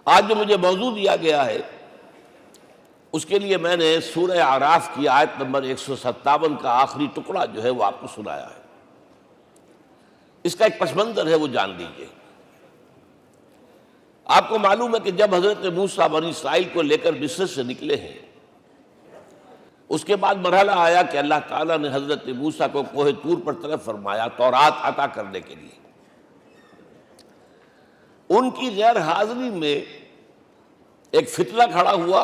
آج جو مجھے موضوع دیا گیا ہے اس کے لیے میں نے سورہ اعراف کی آیت نمبر 157 کا آخری ٹکڑا جو ہے وہ آپ کو سنایا ہے۔ اس کا ایک پس منظر ہے وہ جان لیجیے۔ آپ کو معلوم ہے کہ جب حضرت موسیٰ بنی اسرائیل کو لے کر مصر سے نکلے ہیں، اس کے بعد مرحلہ آیا کہ اللہ تعالیٰ نے حضرت موسیٰ کو کوہ طور پر طلب فرمایا تورات عطا کرنے کے لیے۔ ان کی غیر حاضری میں ایک فتنہ کھڑا ہوا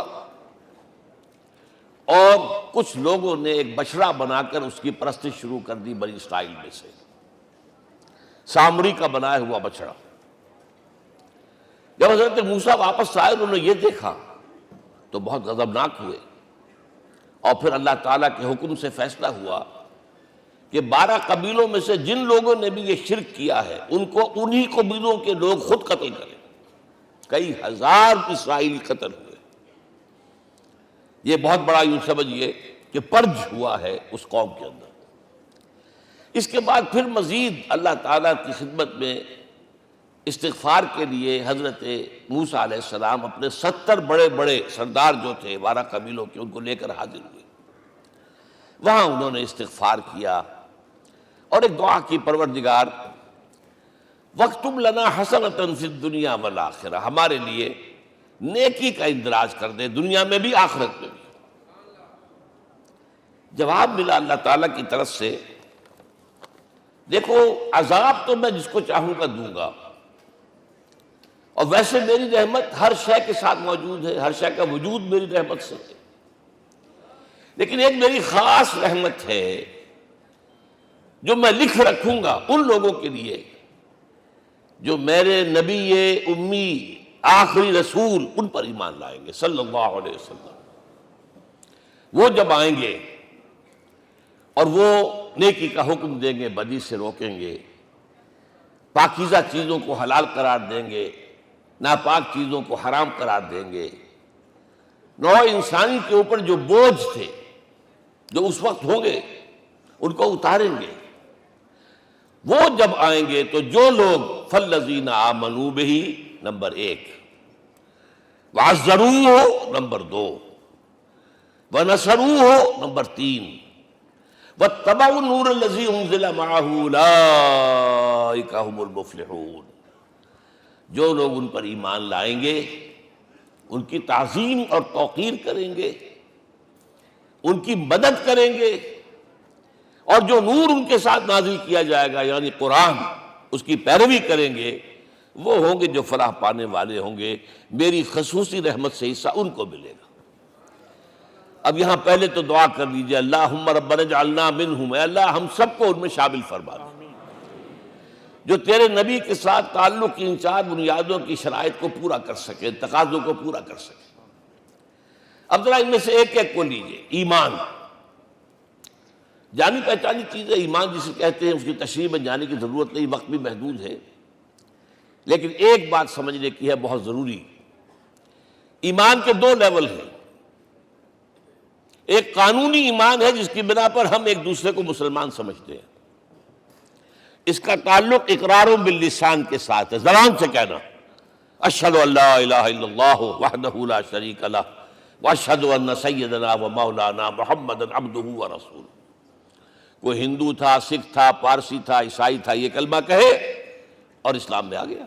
اور کچھ لوگوں نے ایک بچڑا بنا کر اس کی پرستش شروع کر دی بنی اسرائیل میں سے، سامری کا بنایا ہوا بچڑا۔ جب حضرت موسیٰ واپس آئے انہوں نے یہ دیکھا تو بہت غضبناک ہوئے، اور پھر اللہ تعالیٰ کے حکم سے فیصلہ ہوا کہ 12 قبیلوں میں سے جن لوگوں نے بھی یہ شرک کیا ہے ان کو انہی قبیلوں کے لوگ خود قتل کریں۔ کئی ہزار اسرائیلی قتل ہوئے۔ یہ بہت بڑا یوں سمجھیے کہ پرج ہوا ہے اس قوم کے اندر۔ اس کے بعد پھر مزید اللہ تعالیٰ کی خدمت میں استغفار کے لیے حضرت موسیٰ علیہ السلام اپنے 70 بڑے بڑے سردار جو تھے 12 قبیلوں کے ان کو لے کر حاضر ہوئے۔ وہاں انہوں نے استغفار کیا اور ایک دعا کی، پروردگار وَاكْتُبْ لَنَا حَسَنَةً فِي الدُّنْيَا وَالْآخِرَةِ، ہمارے لیے نیکی کا اندراج کر دے، دنیا میں بھی آخرت میں بھی۔ جواب ملا اللہ تعالیٰ کی طرف سے، دیکھو عذاب تو میں جس کو چاہوں گا دوں گا، اور ویسے میری رحمت ہر شے کے ساتھ موجود ہے، ہر شے کا وجود میری رحمت سے ہے، لیکن ایک میری خاص رحمت ہے جو میں لکھ رکھوں گا ان لوگوں کے لیے جو میرے نبی امی آخری رسول ان پر ایمان لائیں گے صلی اللہ علیہ وسلم۔ وہ جب آئیں گے اور وہ نیکی کا حکم دیں گے، بدی سے روکیں گے، پاکیزہ چیزوں کو حلال قرار دیں گے، ناپاک چیزوں کو حرام قرار دیں گے، نوع انسانی کے اوپر جو بوجھ تھے جو اس وقت ہوں گے ان کو اتاریں گے۔ وہ جب آئیں گے تو جو لوگ فَالَّذِينَ آمَنُوا بِهِ نمبر 1، وَعَزَّرُوهُ نمبر 2، وَنَصَرُوهُ نمبر 3، وَاتَّبَعُوا النُّورَ الَّذِي أُنزِلَ مَعَهُ أُولَٰئِكَ هُمُ الْمُفْلِحُونَ۔ جو لوگ ان پر ایمان لائیں گے ان کی تعظیم اور توقیر کریں گے، ان کی مدد کریں گے، اور جو نور ان کے ساتھ نازل کیا جائے گا یعنی قرآن، اس کی پیروی کریں گے، وہ ہوں گے جو فلاح پانے والے ہوں گے، میری خصوصی رحمت سے حصہ ان کو ملے گا۔ اب یہاں پہلے تو دعا کر لیجئے، اللہم ربنا اجعلنا منہم، اے اللہ ہم سب کو ان میں شامل فرما دے جو تیرے نبی کے ساتھ تعلق کی ان 4 بنیادوں کی شرائط کو پورا کر سکے، تقاضوں کو پورا کر سکے۔ اب ذرا ان میں سے ایک ایک کو لیجئے۔ ایمان جانی پہچانی چیز ہے، ایمان جسے کہتے ہیں، اس کی تشریح میں جانے کی ضرورت نہیں، وقت بھی محدود ہے، لیکن ایک بات سمجھنے کی ہے بہت ضروری۔ ایمان کے 2 لیول ہیں۔ ایک قانونی ایمان ہے جس کی بنا پر ہم ایک دوسرے کو مسلمان سمجھتے ہیں، اس کا تعلق اقرار باللسان کے ساتھ ہے، زبان سے کہنا اشہد ان لا الہ الا اللہ وحدہ لا شریک لہ واشہد ان سیدنا و مولانا محمدا عبدہ ورسولہ۔ کوئی ہندو تھا، سکھ تھا، پارسی تھا، عیسائی تھا، یہ کلمہ کہے اور اسلام میں آ گیا۔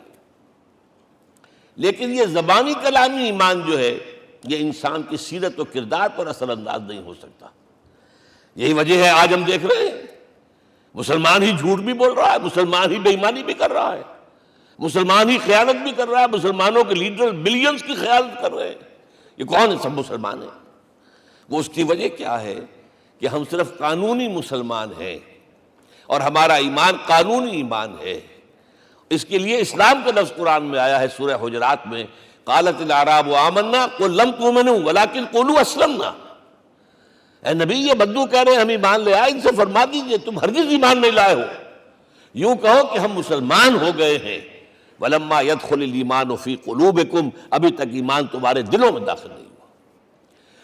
لیکن یہ زبانی کلامی ایمان جو ہے یہ انسان کی سیرت و کردار پر اثر انداز نہیں ہو سکتا۔ یہی وجہ ہے آج ہم دیکھ رہے ہیں مسلمان ہی جھوٹ بھی بول رہا ہے، مسلمان ہی بے ایمانی بھی کر رہا ہے، مسلمان ہی خیانت بھی کر رہا ہے، مسلمانوں کے لیڈر بلینز کی خیانت کر رہے ہیں۔ یہ کون ہے؟ سب مسلمان ہیں۔ وہ اس کی وجہ کیا ہے کہ ہم صرف قانونی مسلمان ہیں اور ہمارا ایمان قانونی ایمان ہے۔ اس کے لیے اسلام کا لفظ قرآن میں آیا ہے سورہ حجرات میں، قالت الاعراب آمنا قل لم تؤمنوا ولکن قولوا اسلمنا۔ اے نبی یہ بدو کہہ رہے ہیں ہم ایمان لے آئے، ان سے فرما دیجئے تم ہرگز ایمان نہیں لائے ہو، یوں کہو کہ ہم مسلمان ہو گئے ہیں۔ ولما يدخل الایمان فی قلوبکم، ابھی تک ایمان تمہارے دلوں میں داخل نہیں ہوا۔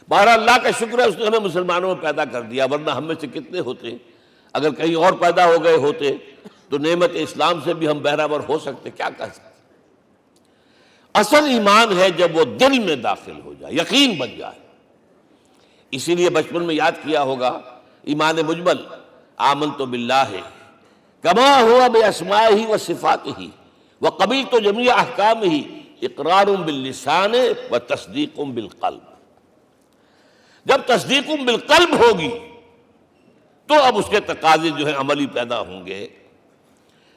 بہرحال اللہ کا شکر ہے اس نے ہمیں مسلمانوں میں پیدا کر دیا، ورنہ ہم میں سے کتنے ہوتے اگر کہیں اور پیدا ہو گئے ہوتے تو نعمت اسلام سے بھی ہم بہرہ ور ہو سکتے، کیا کہہ سکتے۔ اصل ایمان ہے جب وہ دل میں داخل ہو جائے، یقین بن جائے۔ اسی لیے بچپن میں یاد کیا ہوگا ایمان مجمل، آمنت باللہ کما ہوا باسمائہ و صفاتہ وقبلت جمیع احکامہ اقرار باللسان و تصدیق بالقلب۔ جب تصدیق بالقلب ہوگی تو اب اس کے تقاضے جو ہیں عملی پیدا ہوں گے۔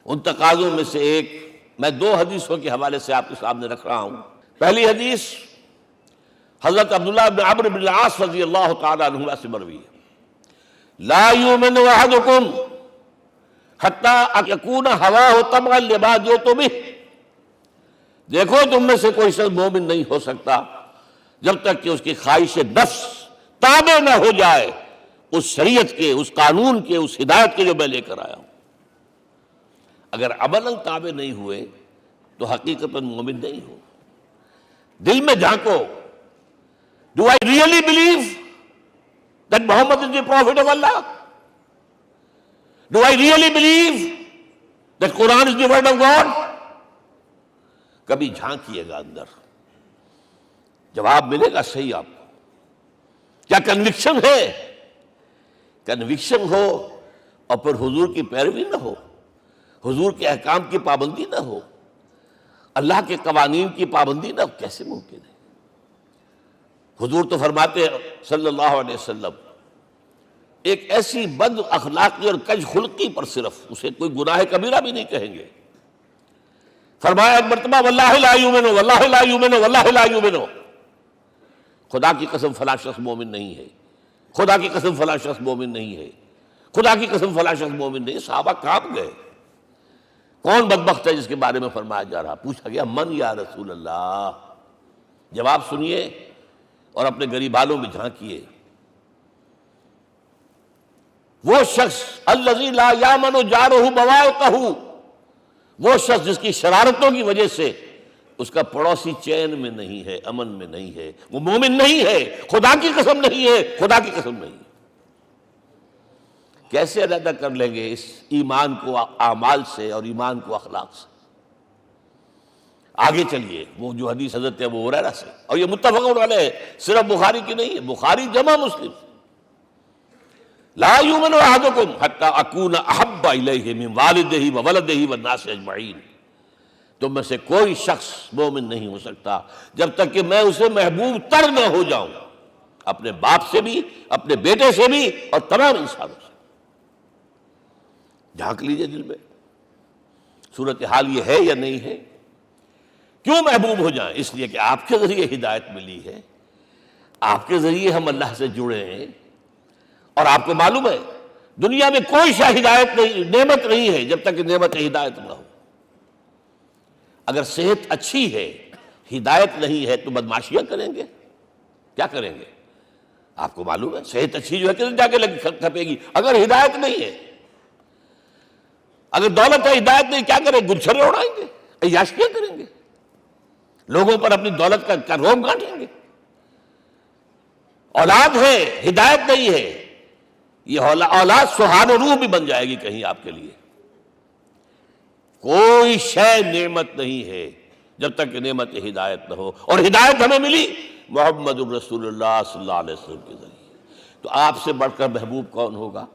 ان تقاضوں میں سے ایک میں 2 حدیثوں کے حوالے سے آپ کے سامنے رکھ رہا ہوں۔ پہلی حدیث حضرت عبداللہ بن عمرو بن العاص رضی اللہ تعالی عنہما سے مروی ہے، لا یؤمن احدکم حتی یکون ہواہ طبعا لما جئت بہ۔ دیکھو تم میں سے کوئی شخص مومن نہیں ہو سکتا جب تک کہ اس کی خواہش نفس تابع نہ ہو جائے اس شریعت کے، اس قانون کے، اس ہدایت کے جو میں لے کر آیا ہوں۔ اگر عملاً تابع نہیں ہوئے تو حقیقتاً مومن نہیں ہو۔ دل میں جھانکو، Do I really believe that Muhammad is the prophet of Allah? Do I really believe that Quran is the word of God? کبھی جھانکیے گا اندر، جواب ملے گا صحیح آپ کو۔ کیا کنوکشن ہے؟ کنوکشن ہو اور پھر حضور کی پیروی نہ ہو، حضور کے احکام کی پابندی نہ ہو، اللہ کے قوانین کی پابندی نہ ہو، کیسے ممکن ہے؟ حضور تو فرماتے ہیں صلی اللہ علیہ وسلم، ایک ایسی بد اخلاقی اور کج خلقی پر صرف اسے کوئی گناہ کبیرہ بھی نہیں کہیں گے۔ فرمایا ایک مرتبہ واللہ لا یؤمن، واللہ لا یؤمن، واللہ لا یؤمن، خدا کی قسم فلاں شخص مومن نہیں ہے، خدا کی قسم فلاں شخص مومن نہیں ہے، خدا کی قسم فلاں شخص مومن نہیں۔ صحابہ کانپ گئے، کون بدبخت ہے جس کے بارے میں فرمایا جا رہا؟ پوچھا گیا من یا رسول اللہ؟ جواب سنیے اور اپنے غریب حالوں میں جھانکیے۔ وہ شخص الذی لا یامن جارہ بوائقہ، وہ شخص جس کی شرارتوں کی وجہ سے اس کا پڑوسی چین میں نہیں ہے، امن میں نہیں ہے، وہ مومن نہیں ہے، خدا کی قسم نہیں ہے، خدا کی قسم نہیں ہے۔ کیسے علیحدہ کر لیں گے اس ایمان کو اعمال سے اور ایمان کو اخلاق سے؟ آگے چلیے، وہ جو حدیث حضرت ابو ہریرہ سے، اور یہ متفق علیہ ہے، صرف بخاری کی نہیں ہے، بخاری جمع مسلم۔ لا یؤمن احدکم حتی اکون احب الیہ من والدہ وولدہ والناس اجمعین۔ تم میں سے کوئی شخص مومن نہیں ہو سکتا جب تک کہ میں اسے محبوب تر نہ ہو جاؤں، اپنے باپ سے بھی، اپنے بیٹے سے بھی، اور تمام انسانوں سے۔ جھانک لیجئے دل میں، صورتحال یہ ہے یا نہیں ہے؟ کیوں محبوب ہو جائیں؟ اس لیے کہ آپ کے ذریعے ہدایت ملی ہے، آپ کے ذریعے ہم اللہ سے جڑے ہیں، اور آپ کو معلوم ہے دنیا میں کوئی شاہ ہدایت نہیں، نعمت نہیں ہے جب تک کہ نعمت ہدایت نہ ہو۔ اگر صحت اچھی ہے، ہدایت نہیں ہے، تو بدماشیاں کریں گے، کیا کریں گے؟ آپ کو معلوم ہے صحت اچھی جو ہے کہ جا کے کھپے گی، اگر ہدایت نہیں ہے۔ اگر دولت ہے، ہدایت نہیں، کیا کریں؟ گلچھرے اڑائیں گے، عیاشیاں کریں گے، لوگوں پر اپنی دولت کا روب گانٹیں گے۔ اولاد ہے، ہدایت نہیں ہے، یہ اولاد سہان و روح بھی بن جائے گی کہیں آپ کے لیے۔ کوئی شے نعمت نہیں ہے جب تک کہ نعمت ہدایت نہ ہو، اور ہدایت ہمیں ملی محمد الرسول اللہ صلی اللہ علیہ وسلم کے ذریعے۔ تو آپ سے بڑھ کر محبوب کون ہوگا؟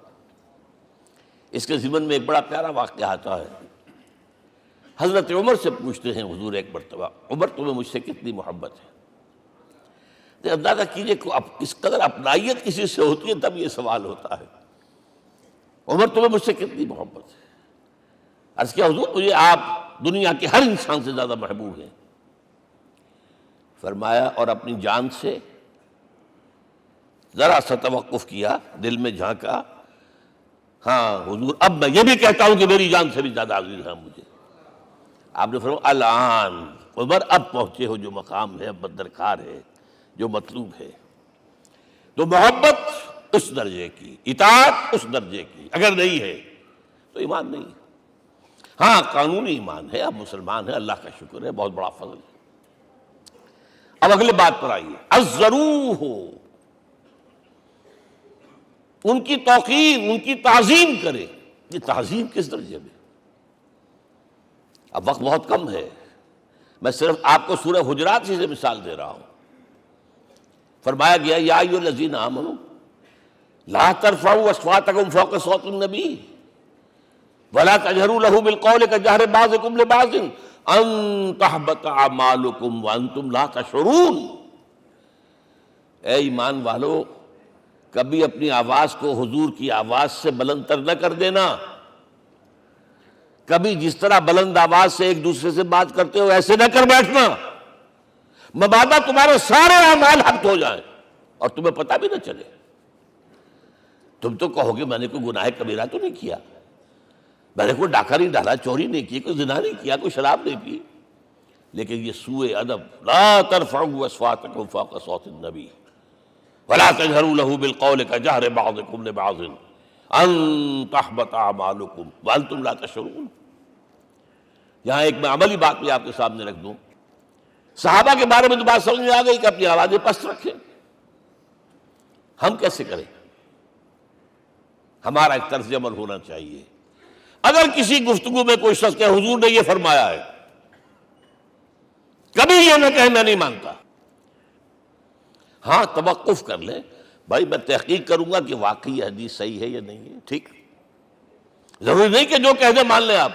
اس کے ضمن میں ایک بڑا پیارا واقعہ آتا ہے۔ حضرت عمر سے پوچھتے ہیں حضور ایک مرتبہ، عمر تمہیں مجھ سے کتنی محبت ہے؟ اندازہ کیجئے کہ اس قدر اپنائیت کسی سے ہوتی ہے تب یہ سوال ہوتا ہے، عمر تمہیں مجھ سے کتنی محبت ہے؟ عرض کیا حضور مجھے آپ دنیا کے ہر انسان سے زیادہ محبوب ہیں۔ فرمایا اور اپنی جان سے؟ ذرا سا توقف کیا، دل میں جھانکا، ہاں حضور اب میں یہ بھی کہتا ہوں کہ میری جان سے بھی زیادہ عزیز ہے مجھے۔ آپ نے فرمایا الان عمر اب پہنچے ہو جو مقام ہے، اب درکار ہے، جو مطلوب ہے۔ تو محبت اس درجے کی، اطاعت اس درجے کی اگر نہیں ہے تو ایمان نہیں ہے۔ ہاں قانونی ایمان ہے، اب مسلمان ہے، اللہ کا شکر ہے، بہت بڑا فضل ہے۔ اب اگلے بات پر آئیے، الضروح، ان کی توقیر، ان کی تعظیم کرے۔ یہ تعظیم کس درجے میں؟ اب وقت بہت کم ہے، میں صرف آپ کو سورہ حجرات سے مثال دے رہا ہوں. فرمایا گیا یا ایھا الذین آمنوا لا ترفعوا اصواتکم فوق صوت النبی ولا تجہروا لہ بالقول کجہر بعضکم لبعض ان تحبط اعمالکم وانتم لا تشعرون. اے ایمان والو، کبھی اپنی آواز کو حضور کی آواز سے بلند تر نہ کر دینا. کبھی جس طرح بلند آواز سے ایک دوسرے سے بات کرتے ہو ایسے نہ کر بیٹھنا، مبادا تمہارے سارے اعمال حق ہو جائیں اور تمہیں پتہ بھی نہ چلے. تم تو کہو گے میں نے کوئی گناہ کبیرہ تو نہیں کیا، میں نے کوئی ڈاکہ نہیں ڈالا، چوری نہیں کی، کوئی زنا نہیں کیا، کوئی شراب نہیں پی، لیکن یہ سوء ادب لا ترفعوا اصواتکم فوق صوت النبی ولا تجہروا لہ بالقول کجہر بعضکم لبعض ان تحبط اعمالکم وانتم لا تشعرون. یہاں ایک میں عملی بات بھی آپ کے سامنے رکھ دوں. صحابہ کے بارے میں تو بات سمجھ میں آ گئی کہ اپنی آوازیں پست رکھیں. ہم کیسے کریں؟ ہمارا ایک طرز عمل ہونا چاہیے. اگر کسی گفتگو میں کوئی شخص کہ حضور نے یہ فرمایا ہے، کبھی یہ نہ کہے میں نہیں مانتا. ہاں توقف کر لیں، بھائی میں تحقیق کروں گا کہ واقعی یہ حدیث صحیح ہے یا نہیں ہے. ٹھیک، ضروری نہیں کہ جو کہہ دے مان لیں آپ.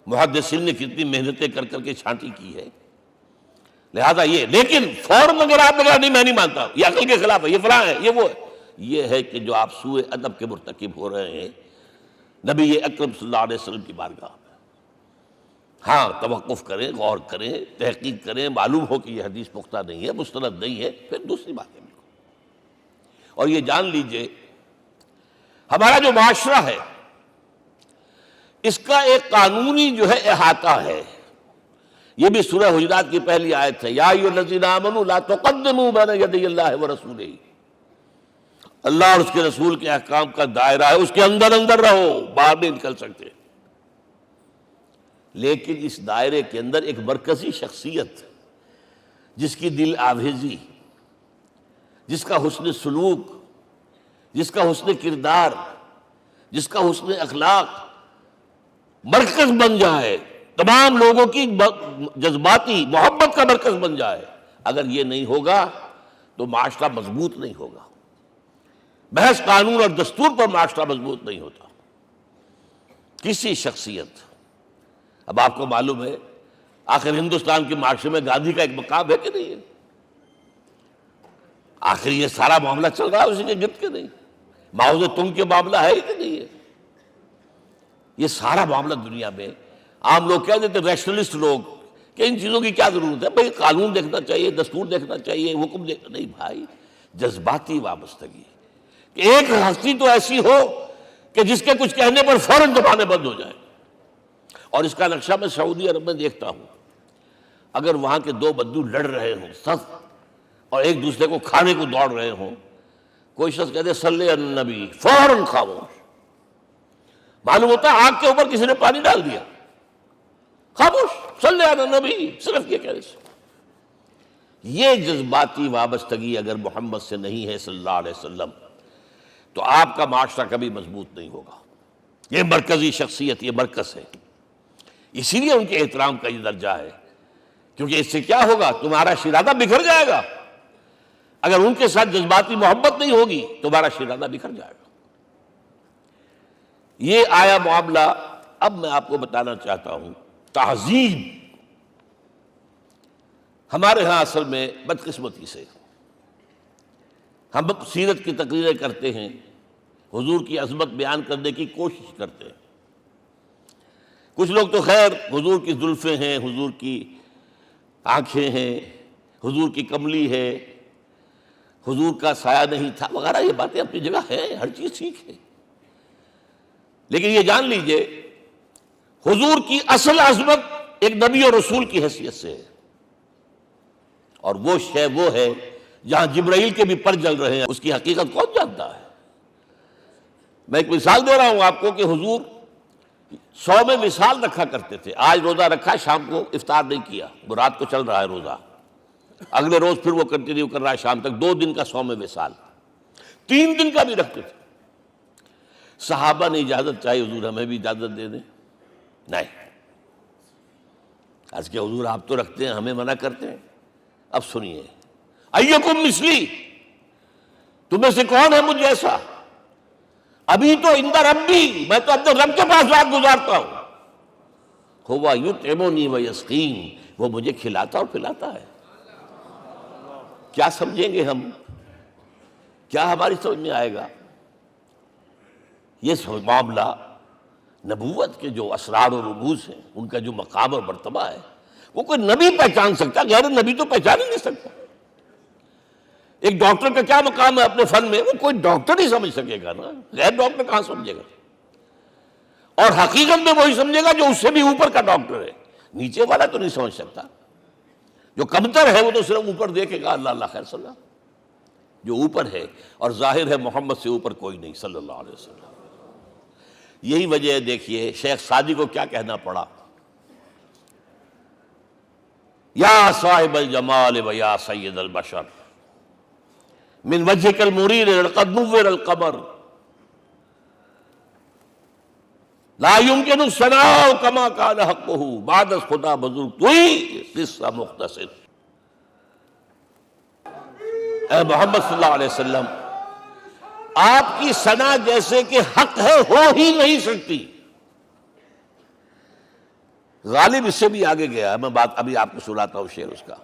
محدثین نے کتنی محنتیں کر کر کے چھانٹی کی ہے، لہذا یہ. لیکن فوراً اگر آپ لگا نہیں میں نہیں مانتا، یہ عقل کے خلاف ہے، یہ فلاں ہے، یہ وہ ہے، یہ ہے کہ جو آپ سوء ادب کے مرتکب ہو رہے ہیں نبی اکرم صلی اللہ علیہ وسلم کی بارگاہ میں. ہاں توقف کریں، غور کریں، تحقیق کریں، معلوم ہو کہ یہ حدیث پختہ نہیں ہے، مستند نہیں ہے، پھر دوسری بات ہے. اور یہ جان لیجئے ہمارا جو معاشرہ ہے اس کا ایک قانونی جو ہے احاطہ ہے. یہ بھی سورہ حجرات کی پہلی آیت ہے، یا ایھا الذین آمنوا لا تقدموا بین یدی اللہ ورسولہ. اللہ اور اس کے رسول کے احکام کا دائرہ ہے، اس کے اندر اندر رہو، باہر نہیں نکل سکتے. لیکن اس دائرے کے اندر ایک مرکزی شخصیت جس کی دل آویزی، جس کا حسن سلوک، جس کا حسن کردار، جس کا حسن اخلاق مرکز بن جائے، تمام لوگوں کی جذباتی محبت کا مرکز بن جائے، اگر یہ نہیں ہوگا تو معاشرہ مضبوط نہیں ہوگا. محض قانون اور دستور پر معاشرہ مضبوط نہیں ہوتا. کسی شخصیت، اب آپ کو معلوم ہے آخر ہندوستان کے معاشرے میں گاندھی کا ایک مقام ہے کہ نہیں ہے؟ آخر یہ سارا معاملہ چل رہا ہے اسی کے گرد کے نہیں؟ ماؤ زے تنگ کے معاملہ ہے کہ نہیں ہے؟ یہ سارا معاملہ دنیا میں عام لوگ کہہ دیتے، ریشنلسٹ لوگ، کہ ان چیزوں کی کیا ضرورت ہے؟ بھائی قانون دیکھنا چاہیے، دستور دیکھنا چاہیے، حکم دیکھنا نہیں. بھائی جذباتی وابستگی، کہ ایک ہستی تو ایسی ہو کہ جس کے کچھ کہنے پر فوراً زبانیں بند ہو جائیں. اور اس کا نقشہ میں سعودی عرب میں دیکھتا ہوں، اگر وہاں کے دو بدو لڑ رہے ہوں صف اور ایک دوسرے کو کھانے کو دوڑ رہے ہوں، کوئی شخص کہتے صلی علی النبی، فوراً خاموش. معلوم ہوتا ہے آگ کے اوپر کسی نے پانی ڈال دیا، خاموش، صلی علی النبی، صرف یہ کہنے سے. یہ جذباتی وابستگی اگر محمد سے نہیں ہے صلی اللہ علیہ وسلم تو آپ کا معاشرہ کبھی مضبوط نہیں ہوگا. یہ مرکزی شخصیت، یہ مرکز ہے. اسی لیے ان کے احترام کا یہ درجہ ہے، کیونکہ اس سے کیا ہوگا؟ تمہارا شیرازہ بکھر جائے گا. اگر ان کے ساتھ جذباتی محبت نہیں ہوگی تمہارا شیرازہ بکھر جائے گا. یہ آیا معاملہ. اب میں آپ کو بتانا چاہتا ہوں تہذیب. ہمارے ہاں اصل میں بدقسمتی سے ہم سیرت کی تقریریں کرتے ہیں، حضور کی عظمت بیان کرنے کی کوشش کرتے ہیں. کچھ لوگ تو خیر حضور کی زلفیں ہیں، حضور کی آنکھیں ہیں، حضور کی کملی ہے، حضور کا سایہ نہیں تھا وغیرہ، یہ باتیں اپنی جگہ ہیں، ہر چیز ٹھیک ہے. لیکن یہ جان لیجئے حضور کی اصل عظمت ایک نبی اور رسول کی حیثیت سے ہے، اور وہ شے وہ ہے جہاں جبرائیل کے بھی پر جل رہے ہیں. اس کی حقیقت کون جانتا ہے؟ میں ایک مثال دے رہا ہوں آپ کو کہ حضور 100 میں مثال رکھا کرتے تھے. آج روزہ رکھا، شام کو افطار نہیں کیا، وہ رات کو چل رہا ہے روزہ، اگلے روز پھر وہ کنٹینیو کر رہا ہے شام تک. 2 دن کا 100 میں مثال، 3 دن کا بھی رکھتے تھے. صحابہ نے اجازت چاہی، حضور ہمیں بھی اجازت دے دیں. نہیں، عرض کہ حضور آپ تو رکھتے ہیں، ہمیں منع کرتے ہیں۔ اب سنیے، ایکم مثلی، تمہیں سے کون ہے مجھ جیسا؟ ابھی تو عند ربی، میں تو اپنے رب کے پاس رات گزارتا ہوں، ہوا یطعمنی ویسقین، وہ مجھے کھلاتا اور پلاتا ہے۔ کیا سمجھیں گے ہم؟ کیا ہماری سمجھ میں آئے گا؟ یہ معاملہ نبوت کے جو اسرار و رموز ہیں، ان کا جو مقام اور مرتبہ ہے، وہ کوئی نبی پہچان سکتا، غیر نبی تو پہچان ہی نہیں سکتا۔ ایک ڈاکٹر کا کیا مقام ہے اپنے فن میں، وہ کوئی ڈاکٹر ہی سمجھ سکے گا نا، غیر ڈاکٹر کہاں سمجھے گا؟ اور حقیقت میں وہی سمجھے گا جو اس سے بھی اوپر کا ڈاکٹر ہے، نیچے والا تو نہیں سمجھ سکتا۔ جو کمتر ہے وہ تو صرف اوپر دیکھے گا، اللہ اللہ خیر صلی اللہ۔ جو اوپر ہے اور ظاہر ہے محمد سے اوپر کوئی نہیں صلی اللہ علیہ وسلم۔ یہی وجہ ہے، دیکھیے شیخ سعدی کو کیا کہنا پڑا، یا صاحب الجمال و یا سید البشر من وجهك المرير قد نور القمر لا يمكن الثناء كما كان حقه بعد از خدا بزرگ توئی قصہ مختصر۔ اے محمد صلی اللہ علیہ وسلم، آپ کی ثنا جیسے کہ حق ہے ہو ہی نہیں سکتی۔ غالب اس سے بھی آگے گیا ہے، میں بات ابھی آپ کو سناتا ہوں شعر اس کا۔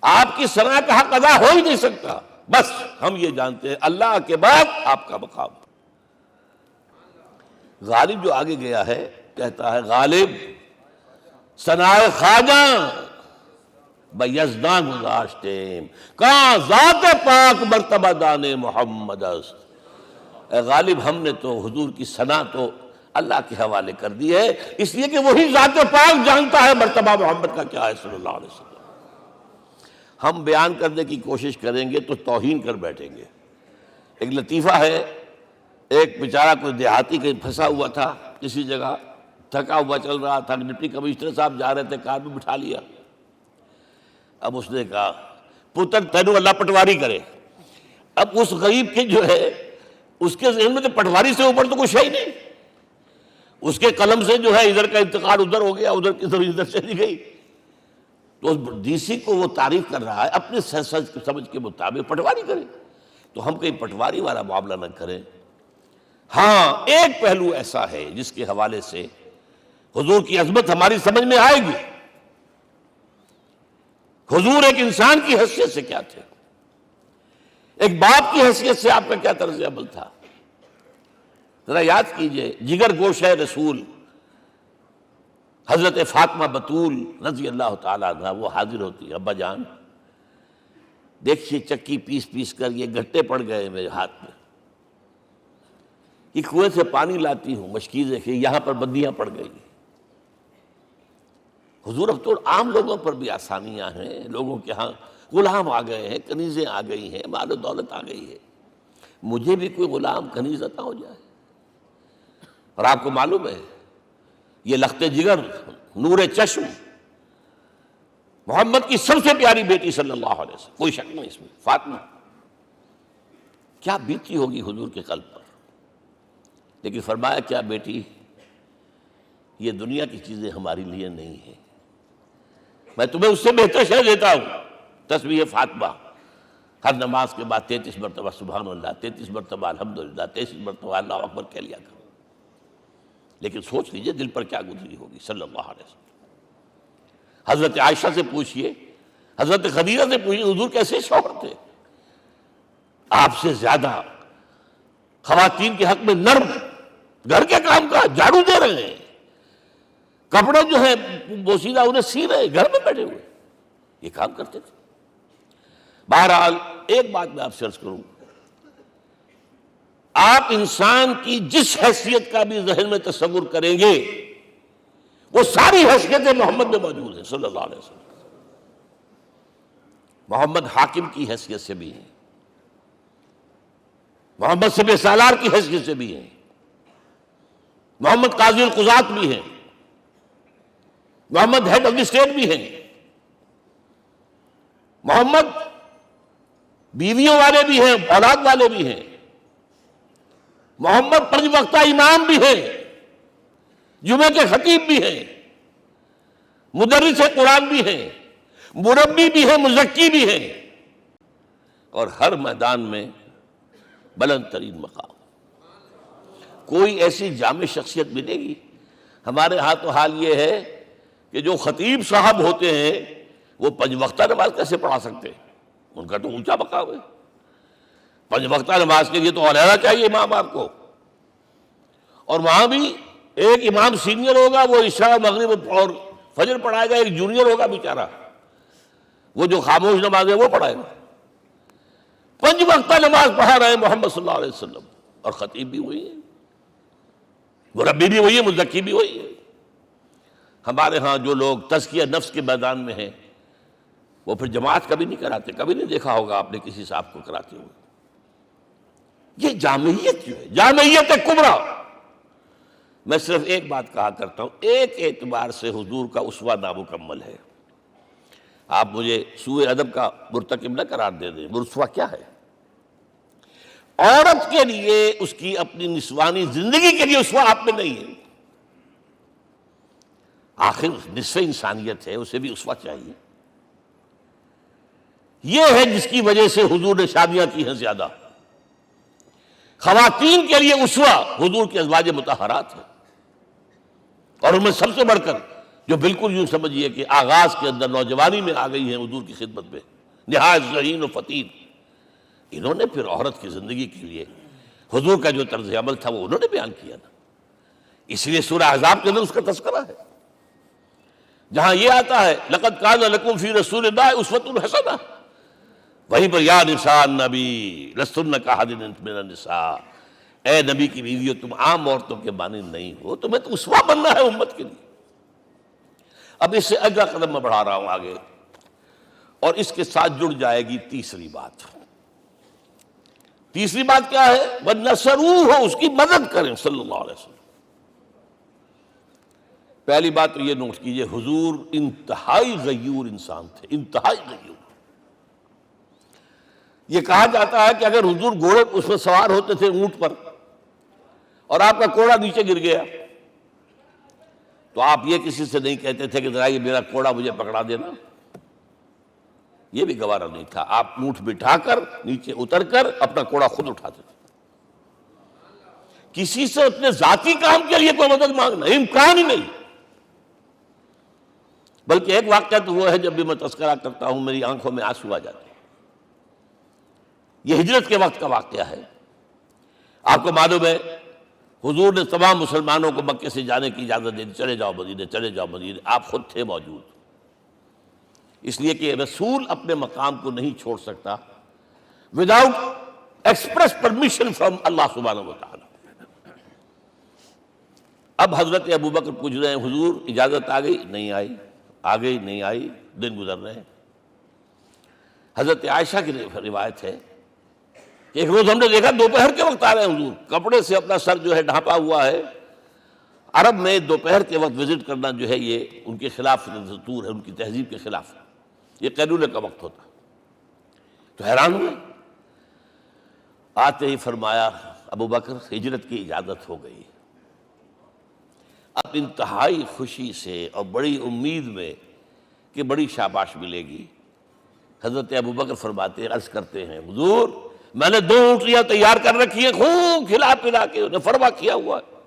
آپ کی ثنا کا حق ادا ہو ہی نہیں سکتا، بس ہم یہ جانتے ہیں اللہ کے بعد آپ کا مقام۔ غالب جو آگے گیا ہے کہتا ہے، غالب ثنا خواجہ بیزداں گزاشتیم کہاں ذات پاک مرتبہ دان محمد است۔ اے غالب ہم نے تو حضور کی ثنا تو اللہ کے حوالے کر دی ہے، اس لیے کہ وہی ذات پاک جانتا ہے مرتبہ محمد کا کیا ہے صلی اللہ علیہ وسلم۔ ہم بیان کرنے کی کوشش کریں گے تو توہین کر بیٹھیں گے۔ ایک لطیفہ ہے، ایک بیچارہ کوئی دیہاتی کہیں پھنسا ہوا تھا کسی جگہ، تھکا ہوا چل رہا تھا، ڈپٹی کمشنر صاحب جا رہے تھے، کار میں بٹھا لیا۔ اب اس نے کہا، پتر تینوں اللہ پٹواری کرے۔ اب اس غریب کے جو ہے اس کے ذہن میں تو پٹواری سے اوپر تو کچھ ہے ہی نہیں، اس کے قلم سے جو ہے ادھر کا انتقال ادھر ہو گیا، ادھر کی ادھر چلی گئی۔ تو اس ڈی سی کو وہ تعریف کر رہا ہے اپنے سمجھ کے مطابق، پٹواری کرے تو ہم کہیں پٹواری والا معاملہ نہ کریں۔ ہاں ایک پہلو ایسا ہے جس کے حوالے سے حضور کی عظمت ہماری سمجھ میں آئے گی۔ حضور ایک انسان کی حیثیت سے کیا تھے، ایک باپ کی حیثیت سے آپ کا کیا طرز عمل تھا۔ ذرا یاد کیجئے، جگر گوشہ رسول حضرت فاطمہ بطول رضی اللہ تعالیٰ عنہ وہ حاضر ہوتی ہے، ابا جان دیکھیے چکی پیس پیس کر یہ گھٹے پڑ گئے میرے ہاتھ میں، یہ کنویں سے پانی لاتی ہوں، مشکیزیں کہ یہاں پر بندیاں پڑ گئی۔ حضور اب تو عام لوگوں پر بھی آسانیاں ہیں، لوگوں کے ہاں غلام آ گئے ہیں، کنیزیں آ گئی ہیں، مال و دولت آ گئی ہے، مجھے بھی کوئی غلام کنیز عطا ہو جائے۔ اور آپ کو معلوم ہے یہ لخت جگر نور چشم محمد کی سب سے پیاری بیٹی صلی اللہ علیہ وسلم، کوئی شک نہیں اس میں، فاطمہ، کیا بیتی ہوگی حضور کے قلب پر۔ لیکن فرمایا، کیا بیٹی یہ دنیا کی چیزیں ہماری لیے نہیں ہیں، میں تمہیں اس سے بہتر شے دیتا ہوں۔ تسبیح فاطمہ ہر نماز کے بعد 33 مرتبہ سبحان اللہ، 33 مرتبہ الحمدللہ، 33 مرتبہ اللہ اکبر کہہ لیا کرو۔ لیکن سوچ لیجئے دل پر کیا گزری ہوگی صلی اللہ علیہ وسلم۔ حضرت عائشہ سے پوچھئے، حضرت خدیجہ سے پوچھئے، حضور کیسے شوہر تھے، آپ سے زیادہ خواتین کے حق میں نرم، گھر کے کام کا جھاڑو دے رہے ہیں، کپڑے جو ہیں بوسیدہ انہیں سی رہے، گھر میں بیٹھے ہوئے یہ کام کرتے تھے۔ بہرحال ایک بات میں آپ سے عرض کروں، آپ انسان کی جس حیثیت کا بھی ذہن میں تصور کریں گے وہ ساری حیثیتیں محمد میں موجود ہیں صلی اللہ علیہ وسلم۔ محمد حاکم کی حیثیت سے بھی ہیں، محمد سپہ سالار کی حیثیت سے بھی ہیں، محمد قاضی القضات بھی ہیں، محمد ہیڈ آف دی اسٹیٹ بھی ہیں، محمد بیویوں والے بھی ہیں، اولاد والے بھی ہیں، محمد 5 وقتہ امام بھی ہیں، جمعے کے خطیب بھی ہیں، مدرس قرآن بھی ہیں، مربی بھی ہیں، مزکی بھی ہیں، اور ہر میدان میں بلند ترین مقام۔ کوئی ایسی جامع شخصیت ملے گی؟ ہمارے ہاں تو حال یہ ہے کہ جو خطیب صاحب ہوتے ہیں وہ 5 وقتہ نماز کیسے پڑھا سکتے ہیں؟ ان کا تو اونچا مقام ہے۔ 5 وقتہ نماز کے لیے تو علیحدہ چاہیے امام آپ کو، اور وہاں بھی ایک امام سینئر ہوگا، وہ عشاء مغرب اور فجر پڑھائے گا، ایک جونیئر ہوگا بیچارہ، وہ جو خاموش نماز ہے وہ پڑھائے گا۔ 5 وقتہ نماز پڑھا رہے ہیں محمد صلی اللہ علیہ وسلم، اور خطیب بھی وہی ہے، مربی بھی وہی ہے، مزکی بھی وہی ہے۔ ہمارے ہاں جو لوگ تزکیہ نفس کے میدان میں ہیں وہ پھر جماعت کبھی نہیں کراتے، کبھی نہیں دیکھا ہوگا آپ نے کسی صاحب کو کراتے ہوئے۔ یہ جامعیت جو ہے، جامعیت کبریٰ۔ میں صرف ایک بات کہا کرتا ہوں، ایک اعتبار سے حضور کا اسوہ نامکمل ہے۔ آپ مجھے سوء ادب کا مرتکب نہ قرار دے دیں، اسوہ کیا ہے؟ عورت کے لیے اس کی اپنی نسوانی زندگی کے لیے اسوہ آپ میں نہیں ہے۔ آخر نصف انسانیت ہے، اسے بھی اسوہ چاہیے۔ یہ ہے جس کی وجہ سے حضور نے شادیاں کی ہیں زیادہ۔ خواتین کے لیے اسوہ حضور کے ازواج مطہرات ہیں، اور ان میں سب سے بڑھ کر جو بالکل یوں سمجھیے کہ آغاز کے اندر نوجوانی میں آ گئی ہیں حضور کی خدمت میں، نہایت ذہین و فطین، انہوں نے پھر عورت کی زندگی کے لیے حضور کا جو طرز عمل تھا وہ انہوں نے بیان کیا نا۔ اس لیے سورہ احزاب کے اندر اس کا تذکرہ ہے، جہاں یہ آتا ہے لقد کان لکم فی رسول اللہ اسوۃ حسنہ، وہیں پر یا نساء النبی لستن کاحد من النساء، اے نبی کی بیویوں تم عام عورتوں کے مانند نہیں ہو، تمہیں تو اسوہ بننا ہے امت کے لیے۔ اب اس سے اگلا قدم میں بڑھا رہا ہوں آگے، اور اس کے ساتھ جڑ جائے گی تیسری بات۔ تیسری بات کیا ہے؟ وَنَصَرُوهُ، اس کی مدد کریں صلی اللہ علیہ وسلم۔ پہلی بات تو یہ نوٹ کیجئے، حضور انتہائی غیور انسان تھے، انتہائی غیور۔ یہ کہا جاتا ہے کہ اگر حضور گھوڑے اس میں سوار ہوتے تھے اونٹ پر، اور آپ کا کوڑا نیچے گر گیا، تو آپ یہ کسی سے نہیں کہتے تھے کہ ذرا یہ میرا کوڑا مجھے پکڑا دینا، یہ بھی گوارا نہیں تھا۔ آپ اونٹ بٹھا کر نیچے اتر کر اپنا کوڑا خود اٹھاتے تھے۔ کسی سے اپنے ذاتی کام کے لیے کوئی مدد مانگنا امکان ہی نہیں۔ بلکہ ایک واقعہ تو وہ ہے جب بھی میں تذکرہ کرتا ہوں میری آنکھوں میں آنسو آ جاتے ہیں۔ یہ ہجرت کے وقت کا واقعہ ہے۔ آپ کو معلوم ہے حضور نے تمام مسلمانوں کو مکے سے جانے کی اجازت دے دی، چلے جاؤ مدینے، چلے جاؤ مدینے، آپ خود تھے موجود، اس لیے کہ رسول اپنے مقام کو نہیں چھوڑ سکتا وداؤٹ ایکسپریس پرمیشن فرام اللہ سبحانہ وتعالی۔ اب حضرت ابوبکر پوچھ رہے ہیں حضور اجازت آ گئی؟ نہیں آئی، آ گئی نہیں آئی، دن گزر رہے ہیں۔ حضرت عائشہ کی روایت ہے کہ ایک روز ہم نے دیکھا دوپہر کے وقت آ رہے ہیں حضور، کپڑے سے اپنا سر جو ہے ڈھانپا ہوا ہے۔ عرب میں دوپہر کے وقت وزٹ کرنا جو ہے یہ ان کے خلاف دستور ہے، ان کی تہذیب کے خلاف، یہ قیلولے کا وقت ہوتا۔ تو حیران ہوئے، آتے ہی فرمایا ابوبکر ہجرت کی اجازت ہو گئی۔ اب انتہائی خوشی سے اور بڑی امید میں کہ بڑی شاباش ملے گی، حضرت ابوبکر فرماتے عرض کرتے ہیں حضور میں نے 2 اونٹیاں تیار کر رکھی ہیں، خوب کھلا پلا کے انہیں فرما کیا ہوا ہے،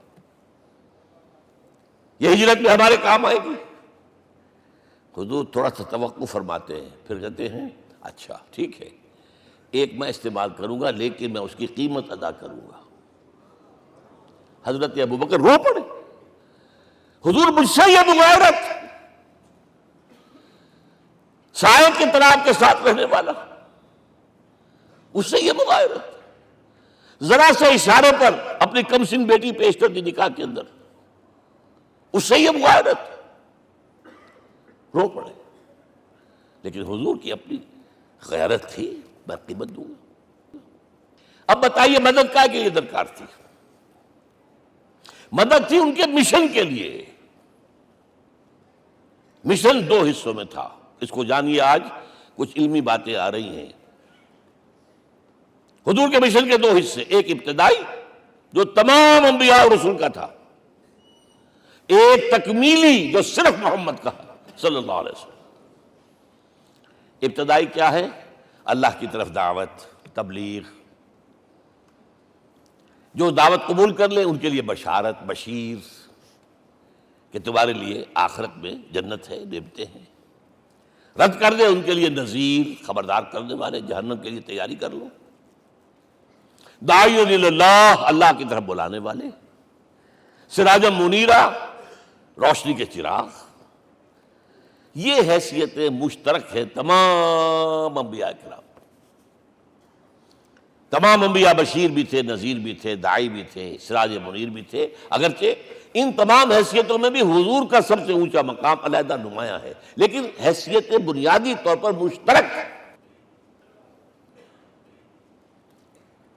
یہ ہجرت میں ہمارے کام آئے گی۔ حضور تھوڑا سا توقع فرماتے ہیں، پھر کہتے ہیں اچھا ٹھیک ہے، ایک میں استعمال کروں گا لیکن میں اس کی قیمت ادا کروں گا۔ حضرت ابوبکر رو پڑے، حضور مجھ سے یہ مغایرت، سائے کے تناب کے ساتھ رہنے والا، اس سے یہ مغایرت، ذرا سے اشارے پر اپنی کم سن بیٹی پیش کر دی نکاح کے اندر، اس سے یہ مغایرت، رو پڑے۔ لیکن حضور کی اپنی غیرت تھی، میں قیمت دوں گا۔ اب بتائیے مدد کا کہ یہ درکار تھی؟ مدد تھی ان کے مشن کے لیے۔ مشن 2 حصوں میں تھا، اس کو جانیے، آج کچھ علمی باتیں آ رہی ہیں۔ حضور کے مشن کے 2 حصے، ایک ابتدائی جو تمام انبیاء اور رسول کا تھا، ایک تکمیلی جو صرف محمد کا ہے۔ صلی اللہ علیہ وسلم۔ ابتدائی کیا ہے؟ اللہ کی طرف دعوت، تبلیغ۔ جو دعوت قبول کر لیں ان کے لیے بشارت، بشیر کہ تمہارے لیے آخرت میں جنت ہے، نعمتیں ہیں۔ رد کر دیں ان کے لیے نذیر، خبردار کرنے والے، جہنم کے لیے تیاری کر لو۔ داعی اللہ، اللہ کی طرف بلانے والے، سراجا منیرا، روشنی کے چراغ۔ یہ حیثیت مشترک ہے تمام انبیاء کرام۔ تمام انبیاء بشیر بھی تھے، نذیر بھی تھے، داعی بھی تھے، سراج منیر بھی تھے، اگرچہ ان تمام حیثیتوں میں بھی حضور کا سب سے اونچا مقام علیحدہ نمایاں ہے، لیکن حیثیت بنیادی طور پر مشترک۔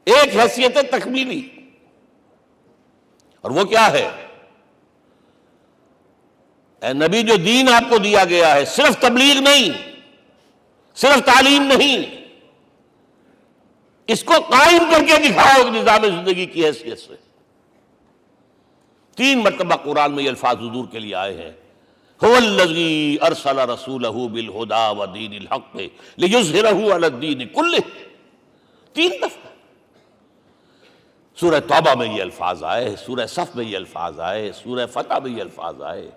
ایک حیثیت تکمیلی، اور وہ کیا ہے؟ اے نبی، جو دین آپ کو دیا گیا ہے صرف تبلیغ نہیں، صرف تعلیم نہیں، اس کو قائم کر کے دکھاؤ نظام زندگی کی حیثیت سے۔ 3 مرتبہ قرآن میں یہ الفاظ حضور کے لیے آئے ہیں، هو الذی ارسل رسولہ بالہدی ودین الحق لیظہرہ علی الدین کلہ۔ 3 دفعہ سورہ توبہ میں یہ الفاظ آئے، سورہ صف میں یہ الفاظ آئے، سورہ فتح میں یہ الفاظ آئے۔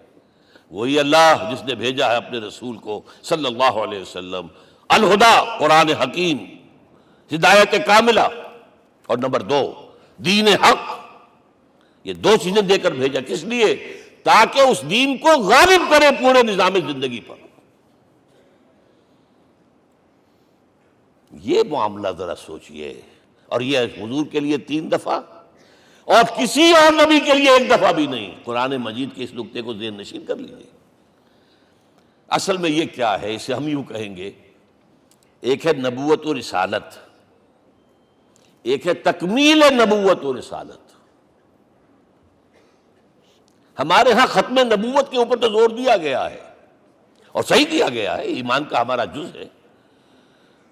وہی اللہ جس نے بھیجا ہے اپنے رسول کو صلی اللہ علیہ وسلم، الہدی قرآن حکیم، ہدایت کاملہ، اور نمبر 2 دین حق۔ یہ 2 چیزیں دے کر بھیجا، کس لیے؟ تاکہ اس دین کو غالب کرے پورے نظام زندگی پر۔ یہ معاملہ ذرا سوچئے، اور یہ حضور کے لیے 3 دفعہ، اور کسی اور نبی کے لیے 1 دفعہ بھی نہیں۔ قرآن مجید کے اس نقطے کو ذہن نشین کر لیجیے۔ اصل میں یہ کیا ہے؟ اسے ہم یوں کہیں گے، ایک ہے نبوت و رسالت، ایک ہے تکمیل نبوت و رسالت۔ ہمارے ہاں ختم نبوت کے اوپر تو زور دیا گیا ہے، اور صحیح دیا گیا ہے، ایمان کا ہمارا جز ہے۔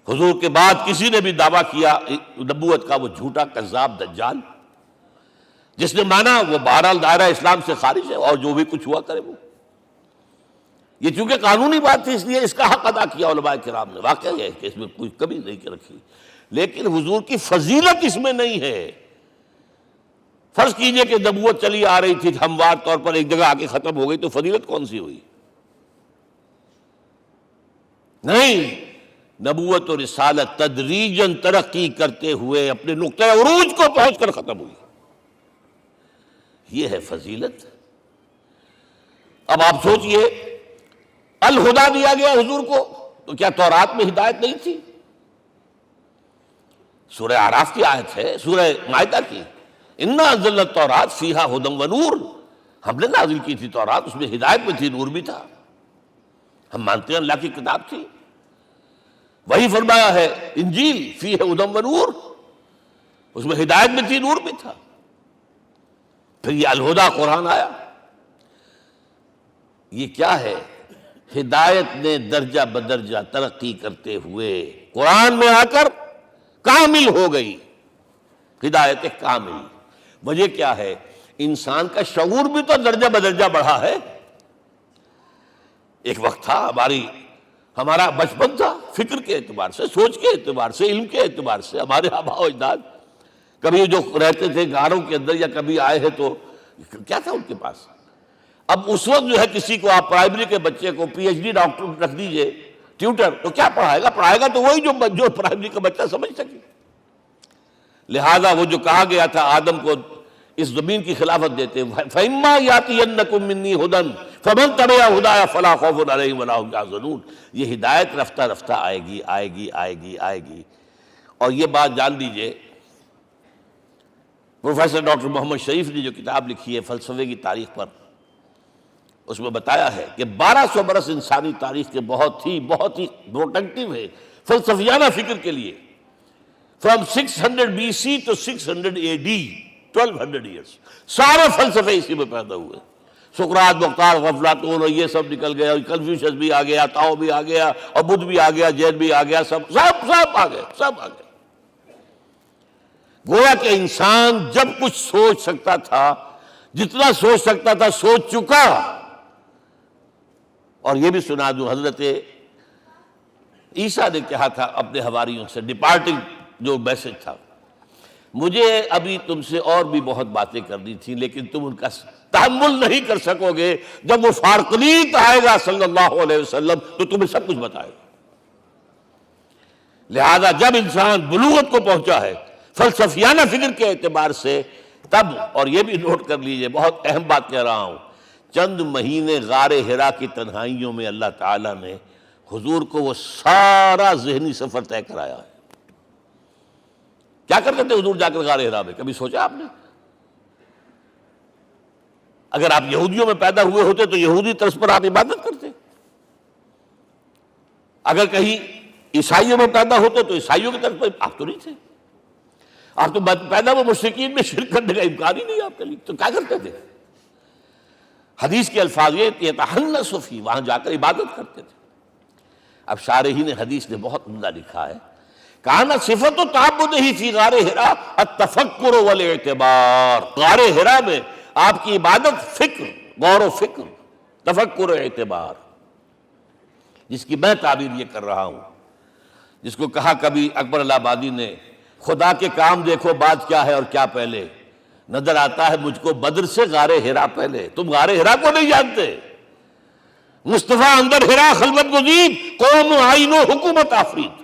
حضور کے بعد کسی نے بھی دعویٰ کیا نبوت کا، وہ جھوٹا، کذاب، دجال۔ جس نے مانا وہ بہرحال دائرہ اسلام سے خارج ہے، اور جو بھی کچھ ہوا کرے وہ۔ یہ چونکہ قانونی بات تھی، اس لیے اس کا حق ادا کیا علماء کرام نے۔ واقعہ ہے کہ اس میں کوئی کمی نہیں رکھی، لیکن حضور کی فضیلت اس میں نہیں ہے۔ فرض کیجئے کہ نبوت چلی آ رہی تھی ہموار طور پر، ایک جگہ آ کے ختم ہو گئی، تو فضیلت کون سی ہوئی؟ نہیں، نبوت و رسالت تدریجاً ترقی کرتے ہوئے اپنے نقطۂ عروج کو پہنچ کر ختم ہوئی۔ یہ ہے فضیلت۔ اب آپ سوچئے، الہدیٰ دیا گیا حضور کو، تو کیا تورات میں ہدایت نہیں تھی؟ سورہ اعراف کی آیت ہے، سورہ مائدہ کی، انا انزلنا التوراۃ فیہا ھدی ونور۔ ہم نے نازل کی تھی تورات، اس میں ہدایت بھی تھی، نور بھی تھا۔ ہم مانتے ہیں اللہ کی کتاب تھی۔ وہی فرمایا ہے انجیل فیہا ھدی ونور، اس میں ہدایت بھی تھی، نور بھی تھا۔ پھر یہ الہدیٰ قرآن آیا۔ یہ کیا ہے؟ ہدایت نے درجہ بدرجہ ترقی کرتے ہوئے قرآن میں آ کر کامل ہو گئی، ہدایت کامل۔ وجہ کیا ہے؟ انسان کا شعور بھی تو درجہ بدرجہ بڑھا ہے۔ ایک وقت تھا ہمارا بچپن تھا، فکر کے اعتبار سے، سوچ کے اعتبار سے، علم کے اعتبار سے، ہمارے آباء و اجداد کبھی جو رہتے تھے غاروں کے اندر یا کبھی آئے ہیں تو کیا تھا ان کے پاس؟ اب اس وقت جو ہے کسی کو آپ پرائمری کے بچے کو پی ایچ ڈی ڈاکٹر رکھ دیجئے ٹیوٹر، تو کیا پڑھائے گا؟ پڑھائے گا تو وہی جو پرائمری کا بچہ سمجھ سکے۔ لہذا وہ جو کہا گیا تھا آدم کو اس زمین کی خلافت دیتے، فَإِمَّا يَأْتِيَنَّكُم مِّنِّي هُدًى فَمَن تَبِعَ هُدَايَ فَلَا خَوْفٌ عَلَيْهِمْ وَلَا هُمْ يَحْزَنُونَ۔ یہ ہدایت رفتہ رفتہ آئے گی، آئے گی، آئے گی، آئے گی۔ اور یہ بات جان لیجئے، پروفیسر ڈاکٹر محمد شریف نے جو کتاب لکھی ہے فلسفے کی تاریخ پر، اس میں بتایا ہے کہ 1200 برس انسانی تاریخ کے بہت ہی پروڈکٹیو ہے فلسفیانہ فکر کے لیے۔ From 600 BC to 600 AD 1200 years, سارے فلسفے اسی میں پیدا ہوئے۔ سقراط، مختار، افلاطون، اور یہ سب نکل گیا، کنفیوشس بھی آ گیا، تاؤ بھی آ گیا، اور بدھ بھی آ گیا، جین بھی آ گیا، سب آ گئے، سب آ گئے۔ گویا کہ انسان جب کچھ سوچ سکتا تھا، جتنا سوچ سکتا تھا سوچ چکا، اور یہ بھی سنا دوں، حضرت عیسیٰ نے کہا تھا اپنے حواریوں سے، ڈپارٹنگ جو میسج تھا، مجھے ابھی تم سے اور بھی بہت باتیں کرنی تھی لیکن تم ان کا تحمل نہیں کر سکو گے، جب وہ فارقلیت آئے گا صلی اللہ علیہ وسلم تو تمہیں سب کچھ بتائے گا۔ لہذا جب انسان بلوغت کو پہنچا ہے فلسفیانہ فکر کے اعتبار سے، تب، اور یہ بھی نوٹ کر لیجئے، بہت اہم بات کہہ رہا ہوں، چند مہینے غار حرا کی تنہائیوں میں اللہ تعالیٰ نے حضور کو وہ سارا ذہنی سفر طے کرایا ہے۔ کیا کرتے تھے حضور جا کر غار حرا میں؟ کبھی سوچا آپ نے؟ اگر آپ یہودیوں میں پیدا ہوئے ہوتے تو یہودی طرز پر آپ عبادت کرتے، اگر کہیں عیسائیوں میں پیدا ہوتے تو عیسائیوں کی طرف پر آپ تو نہیں تھے، آپ تو پیدا وہ مشرکین میں شرک کرنے کا امکان ہی نہیں آپ کے لیے، تو کیا کرتے تھے؟ حدیث کے الفاظ یہ یتحنث فی، وہاں جا کر عبادت کرتے تھے۔ اب شارحین حدیث نے بہت عمدہ لکھا ہے، کان صفت تعبدہ فی غار حرا التفکر والاعتبار، غار حرا میں آپ کی عبادت فکر، غور و فکر، تفکر و اعتبار، جس کی میں تعبیر یہ کر رہا ہوں، جس کو کہا کبھی اکبر الہ آبادی نے، خدا کے کام دیکھو بعد کیا ہے اور کیا پہلے، نظر آتا ہے مجھ کو بدر سے غار حرا پہلے۔ تم غار حرا کو نہیں جانتے، مصطفیٰ اندر حرا خلوت گزید، قوم آئین و حکومت آفرید۔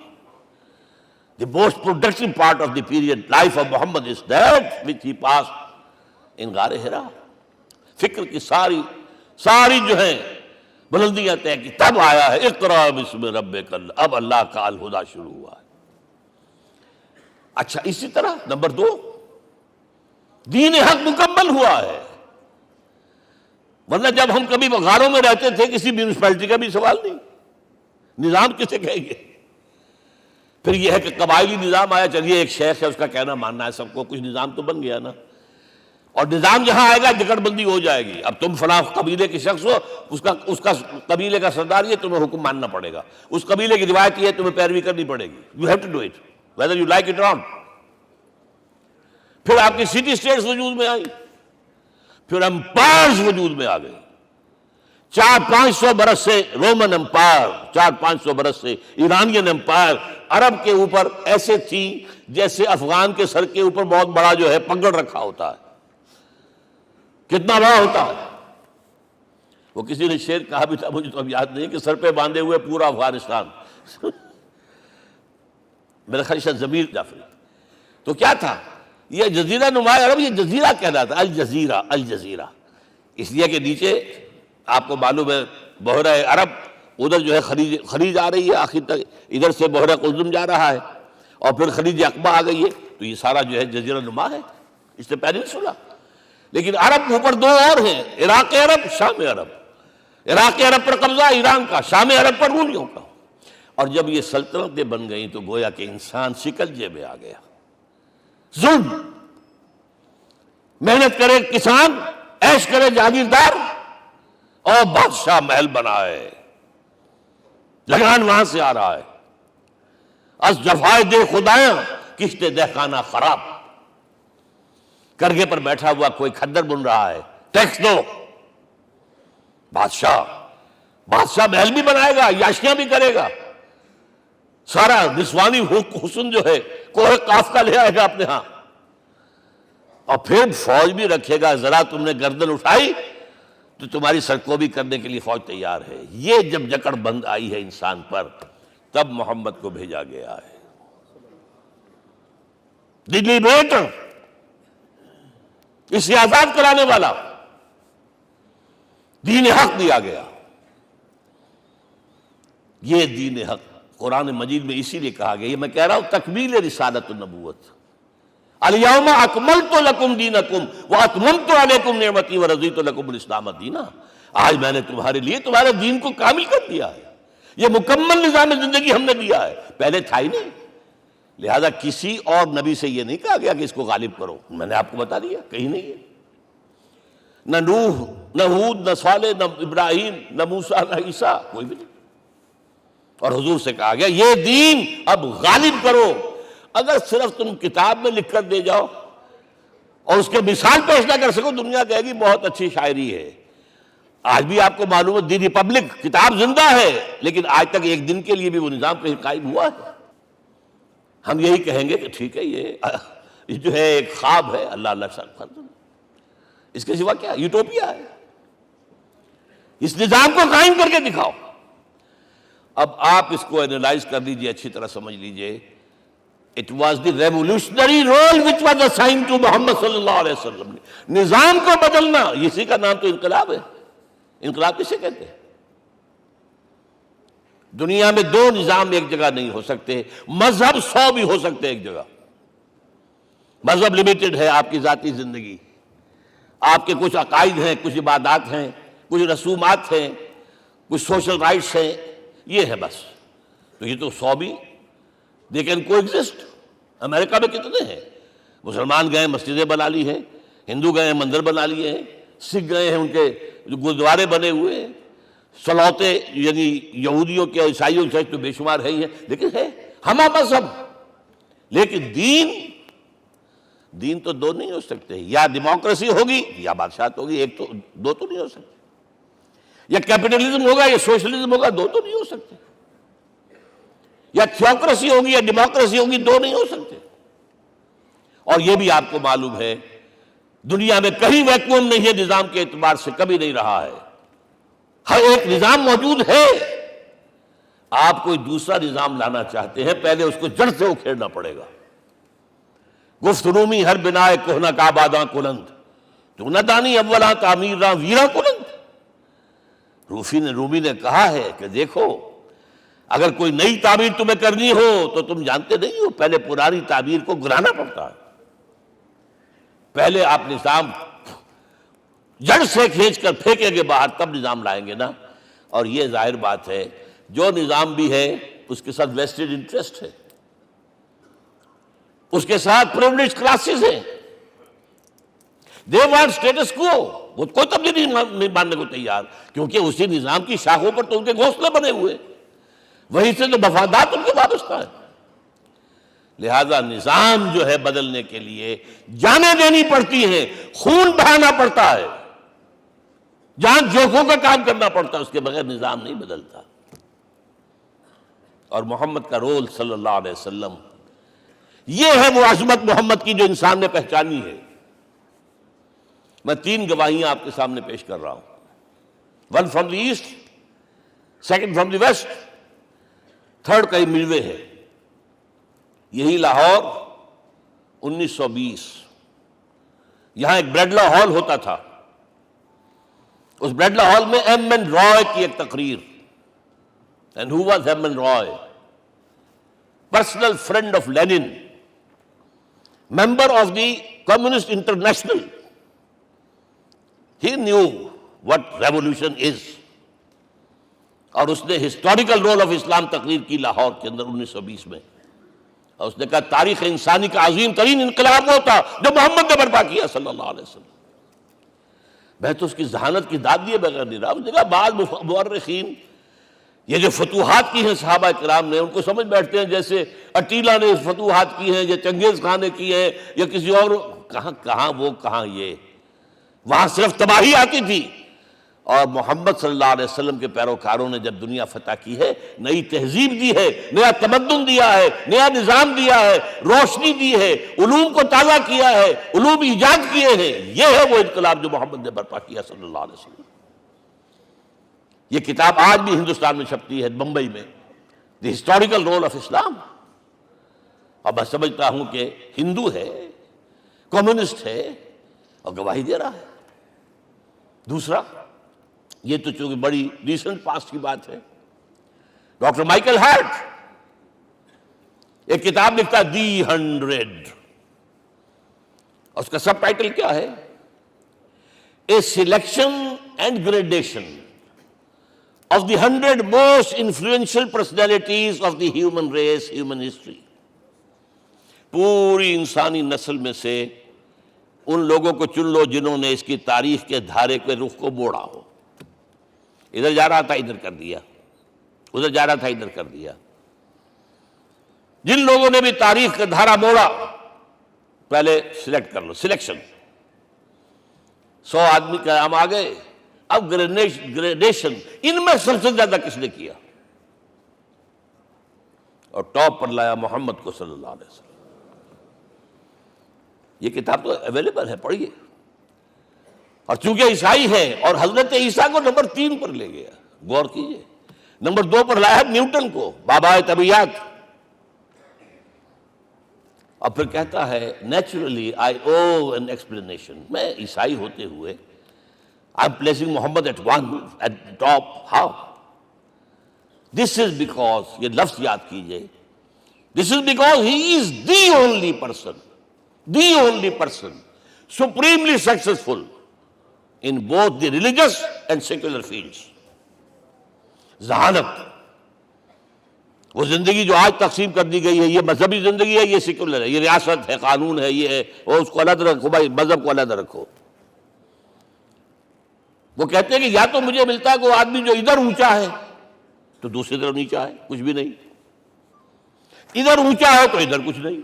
The most productive part of the period life of Muhammad is that which he passed in غار حرا۔ فکر کی ساری جو ہیں بلندیاں طے کی، تب آیا ہے اقرأ بسم ربک، اب اللہ کا الہدیٰ شروع ہوا ہے۔ اچھا، اسی طرح نمبر 2، دین حق مکمل ہوا ہے۔ ورنہ جب ہم کبھی غاروں میں رہتے تھے کسی میونسپلٹی کا بھی سوال نہیں، نظام کسے کہیں گے؟ پھر یہ ہے کہ قبائلی نظام آیا، چلیے ایک شیخ ہے اس کا کہنا ماننا ہے سب کو، کچھ نظام تو بن گیا نا، اور نظام جہاں آئے گا جکڑ بندی ہو جائے گی۔ اب تم فلاں قبیلے کے شخص ہو، اس کا قبیلے کا سردار یہ، تمہیں حکم ماننا پڑے گا، اس قبیلے کی روایت یہ ہے، تمہیں پیروی کرنی پڑے گی، you have to do it whether you like it or not۔ پھر آپ کی سٹی اسٹیٹس وجود میں آئی، پھر امپائرز وجود میں آ گئے، 400-500 برس سے رومن امپائر، 400-500 برس سے ایرانین امپائر عرب کے اوپر ایسے تھی جیسے افغان کے سر کے اوپر بہت بڑا جو ہے پگڑ رکھا ہوتا ہے، کتنا بڑا ہوتا ہے۔ وہ کسی نے شعر کہا بھی تھا، مجھے تو اب یاد نہیں، کہ سر پہ باندھے ہوئے پورا افغانستان، میرا خیال ہے ضمیر جعفری۔ تو کیا تھا یہ جزیرہ نما عرب، یہ جزیرہ کہلاتا ہے، الجزیرہ، الجزیرہ، اس لیے کہ نیچے آپ کو معلوم ہے بحیرہ عرب، ادھر جو ہے خلیج آ رہی ہے آخر تک، ادھر سے بحیرہ قلزم جا رہا ہے، اور پھر خلیج عقبہ آ گئی ہے، تو یہ سارا جو ہے جزیرہ نما ہے، اس سے پیننسولا۔ لیکن عرب اوپر 2 اور ہیں، عراق عرب، شام عرب۔ عراق عرب پر قبضہ ایران کا، شام عرب پر رومیوں کا۔ اور جب یہ سلطنتیں بن گئیں تو گویا کہ انسان شکنجے میں آ گیا، ظلم، محنت کرے کسان، عیش کرے جاگیردار، اور بادشاہ محل بنائے، لگان وہاں سے آ رہا ہے۔ از جفائے دے خدایاں کشتے دہقانہ خراب، کرگے پر بیٹھا ہوا کوئی کھدر بن رہا ہے، ٹیکس دو۔ بادشاہ محل بھی بنائے گا، یاشیاں بھی کرے گا، سارا نسوانی حسن جو ہے کوہ قاف کا لے آئے گا اپنے ہاں، اور پھر فوج بھی رکھے گا، ذرا تم نے گردن اٹھائی تو تمہاری سرکوبی کرنے کے لیے فوج تیار ہے۔ یہ جب جکڑ بند آئی ہے انسان پر، تب محمد کو بھیجا گیا ہے، دی لیبریٹر، اسے آزاد کرانے والا، دین حق دیا گیا۔ یہ دین حق قرآن مجید میں اسی لیے کہا گیا، یہ میں کہہ رہا ہوں تکمیل رسالت النبوت، الیوم اکملت لکم دینکم واتممت علیکم نعمتی ورضیت لکم الاسلام دینا۔ آج میں نے تمہارے لیے تمہارے دین کو کامل کر دیا ہے، یہ مکمل نظام زندگی ہم نے دیا ہے، پہلے تھا ہی نہیں۔ لہذا کسی اور نبی سے یہ نہیں کہا گیا کہ اس کو غالب کرو، میں نے آپ کو بتا دیا کہیں نہیں ہے، نہ نوح، نہ ہود، نہ صالح، نہ ابراہیم، نہ موسیٰ، نہ عیسیٰ، کوئی بھی نہیں۔ اور حضور سے کہا گیا یہ دین اب غالب کرو۔ اگر صرف تم کتاب میں لکھ کر دے جاؤ اور اس کے مثال پیش نہ کر سکو، دنیا کہے گی بہت اچھی شاعری ہے، آج بھی آپ کو معلوم ہے دی ریپبلک کتاب زندہ ہے، لیکن آج تک ایک دن کے لیے بھی وہ نظام کہیں قائم ہوا ہے؟ ہم یہی کہیں گے کہ ٹھیک ہے، یہ جو ہے ایک خواب ہے، اللہ اللہ فرض، اس کے سوا کیا یوٹوپیا ہے؟ اس نظام کو قائم کر کے دکھاؤ۔ اب آپ اس کو اینالائز کر لیجئے، اچھی طرح سمجھ لیجئے۔ It was the revolutionary role which was assigned to محمد صلی اللہ علیہ وسلم۔ نظام کو بدلنا، اسی کا نام تو انقلاب ہے۔ انقلاب کسے کہتے ہیں؟ دنیا میں دو نظام ایک جگہ نہیں ہو سکتے، مذہب 100 بھی ہو سکتے ایک جگہ۔ مذہب لمیٹڈ ہے، آپ کی ذاتی زندگی، آپ کے کچھ عقائد ہیں، کچھ عبادات ہیں، کچھ رسومات ہیں، کچھ سوشل رائٹس ہیں، یہ ہے بس۔ تو یہ تو 100 بھی دے کین کو ایگزسٹ۔ امریکہ میں کتنے ہیں؟ مسلمان گئے مسجدیں بنا لی ہیں، ہندو گئے ہیں مندر بنا لیے ہیں، سکھ گئے ہیں ان کے جو گردوارے بنے ہوئے ہیں، سلوتے یعنی یہودیوں کے اور عیسائیوں کے تو بے شمار ہے ہی ہیں، لیکن ہے ہمہ مذہب۔ لیکن دین تو دو نہیں ہو سکتے، یا ڈیموکریسی ہوگی یا بادشاہت ہوگی، ایک تو دو تو نہیں ہو سکتے۔ یا کیپٹلزم ہوگا یا سوشلزم ہوگا، دو تو نہیں ہو سکتے۔ یا تھیوکریسی ہوگی یا ڈیموکریسی ہوگی، دو نہیں ہو سکتے۔ اور یہ بھی آپ کو معلوم ہے دنیا میں کہیں ویکوم نہیں ہے، نظام کے اعتبار سے کبھی نہیں رہا ہے، ہر ایک نظام موجود ہے۔ آپ کوئی دوسرا نظام لانا چاہتے ہیں، پہلے اس کو جڑ سے اکھیڑنا پڑے گا۔ گفت رومی ہر بنائے کوہنا کا آباداں کلند، تو نہ دانی اولا تعمیر راں ویرا کلند۔ رومی نے کہا ہے کہ دیکھو، اگر کوئی نئی تعمیر تمہیں کرنی ہو تو تم جانتے نہیں ہو پہلے پرانی تعمیر کو گرانا پڑتا ہے۔ پہلے آپ نظام جڑ سے کھینچ کر پھینکیں گے باہر، تب نظام لائیں گے نا۔ اور یہ ظاہر بات ہے جو نظام بھی ہے اس کے ساتھ ویسٹڈ انٹرسٹ ہے، اس کے ساتھ پریولیج کلاسز ہیں، دے وانٹ اسٹیٹس کو، وہ کوئی تبدیلی نہیں ماننے کو تیار، کیونکہ اسی نظام کی شاخوں پر تو ان کے گھونسلے بنے ہوئے، وہیں سے تو مفادات ان کے وابستہ ہے۔ لہذا نظام جو ہے بدلنے کے لیے جانیں دینی پڑتی ہیں، خون بہانا پڑتا ہے، جان جوکھوں کا کام کرنا پڑتا ہے، اس کے بغیر نظام نہیں بدلتا۔ اور محمد کا رول صلی اللہ علیہ وسلم، یہ ہے وہ عظمت محمد کی جو انسان نے پہچانی ہے۔ میں 3 گواہیاں آپ کے سامنے پیش کر رہا ہوں، 1 from the east, 2 from the west, 3 کئی ملوے ہے۔ یہی لاہور 1920، یہاں ایک بریڈلا ہال ہوتا تھا، اس بریڈلا ہال میں ایم این رائے کی ایک تقریر۔ And who was M N Roy? Personal friend of Lenin, member of the Communist International. He knew what revolution is، اور اس نے ہسٹوریکل رول آف اسلام تقریر کی لاہور کے اندر 1920 میں، اور اس نے کہا تاریخ انسانی کا عظیم ترین انقلاب وہ تھا جو محمد نے برپا کیا صلی اللہ علیہ وسلم۔ میں تو اس کی ذہانت کی داد دیے بغیر نہیں رہا۔ اس نے کہا بعض مورخین یہ جو فتوحات کی ہیں صحابہ کرام نے، ان کو سمجھ بیٹھتے ہیں جیسے اٹیلا نے فتوحات کی ہیں یا چنگیز خان نے کی ہیں یا کسی اور، کہاں وہ کہاں یہ، وہاں صرف تباہی آتی تھی۔ اور محمد صلی اللہ علیہ وسلم کے پیروکاروں نے جب دنیا فتح کی ہے، نئی تہذیب دی ہے، نیا تمدن دیا ہے، نیا نظام دیا ہے، روشنی دی ہے، علوم کو تازہ کیا ہے، علوم ایجاد کیے ہیں۔ یہ ہے وہ انقلاب جو محمد نے برپا کیا صلی اللہ علیہ وسلم۔ یہ کتاب آج بھی ہندوستان میں چھپتی ہے، بمبئی میں، دی ہسٹوریکل رول آف اسلام۔ اور میں سمجھتا ہوں کہ ہندو ہے، کمیونسٹ ہے، اور گواہی دے رہا ہے۔ دوسرا، یہ تو چونکہ بڑی ریسنٹ پاسٹ کی بات ہے، ڈاکٹر مائیکل ہارٹ ایک کتاب لکھتا ہے دی 100، اس کا سب ٹائٹل کیا ہے؟ A selection and gradation of the 100 most influential personalities of the human race, human history. پوری انسانی نسل میں سے ان لوگوں کو چن لو جنہوں نے اس کی تاریخ کے دھارے کے رخ کو موڑا ہو۔ ادھر جا رہا تھا ادھر کر دیا، ادھر جا رہا تھا ادھر کر دیا۔ جن لوگوں نے بھی تاریخ کا دھارا موڑا، پہلے سلیکٹ کر لو، سلیکشن۔ 100 آدمی کا نام آ گئے، اب گریڈیشن ان میں سب سے زیادہ کس نے کیا؟ اور ٹاپ پر لایا محمد کو صلی اللہ علیہ وسلم۔ یہ کتاب تو اویلیبل ہے، پڑھیے۔ اور چونکہ عیسائی ہے اور حضرت عیسیٰ کو نمبر 3 پر لے گیا، غور کیجئے۔ نمبر 2 پر لایا نیوٹن کو، بابائے طبیعیات، اور پھر کہتا ہے naturally I owe an explanation. میں عیسائی ہوتے ہوئے I am placing Muhammad at one at top, how? This is because, یہ لفظ یاد کیجئے، this is because he is the only person supremely successful in both the religious and secular fields۔ ذہانت، وہ زندگی جو آج تقسیم کر دی گئی ہے، یہ مذہبی زندگی ہے، یہ سیکولر ہے، یہ ریاست ہے، قانون ہے، یہ ہے، اور اس کو علیحدہ رکھو بھائی، مذہب کو علیحدہ رکھو۔ وہ کہتے ہیں کہ یا تو مجھے ملتا ہے کہ وہ آدمی جو ادھر اونچا ہے تو دوسری طرف نیچا ہے، کچھ بھی نہیں، ادھر اونچا ہے تو ادھر کچھ نہیں۔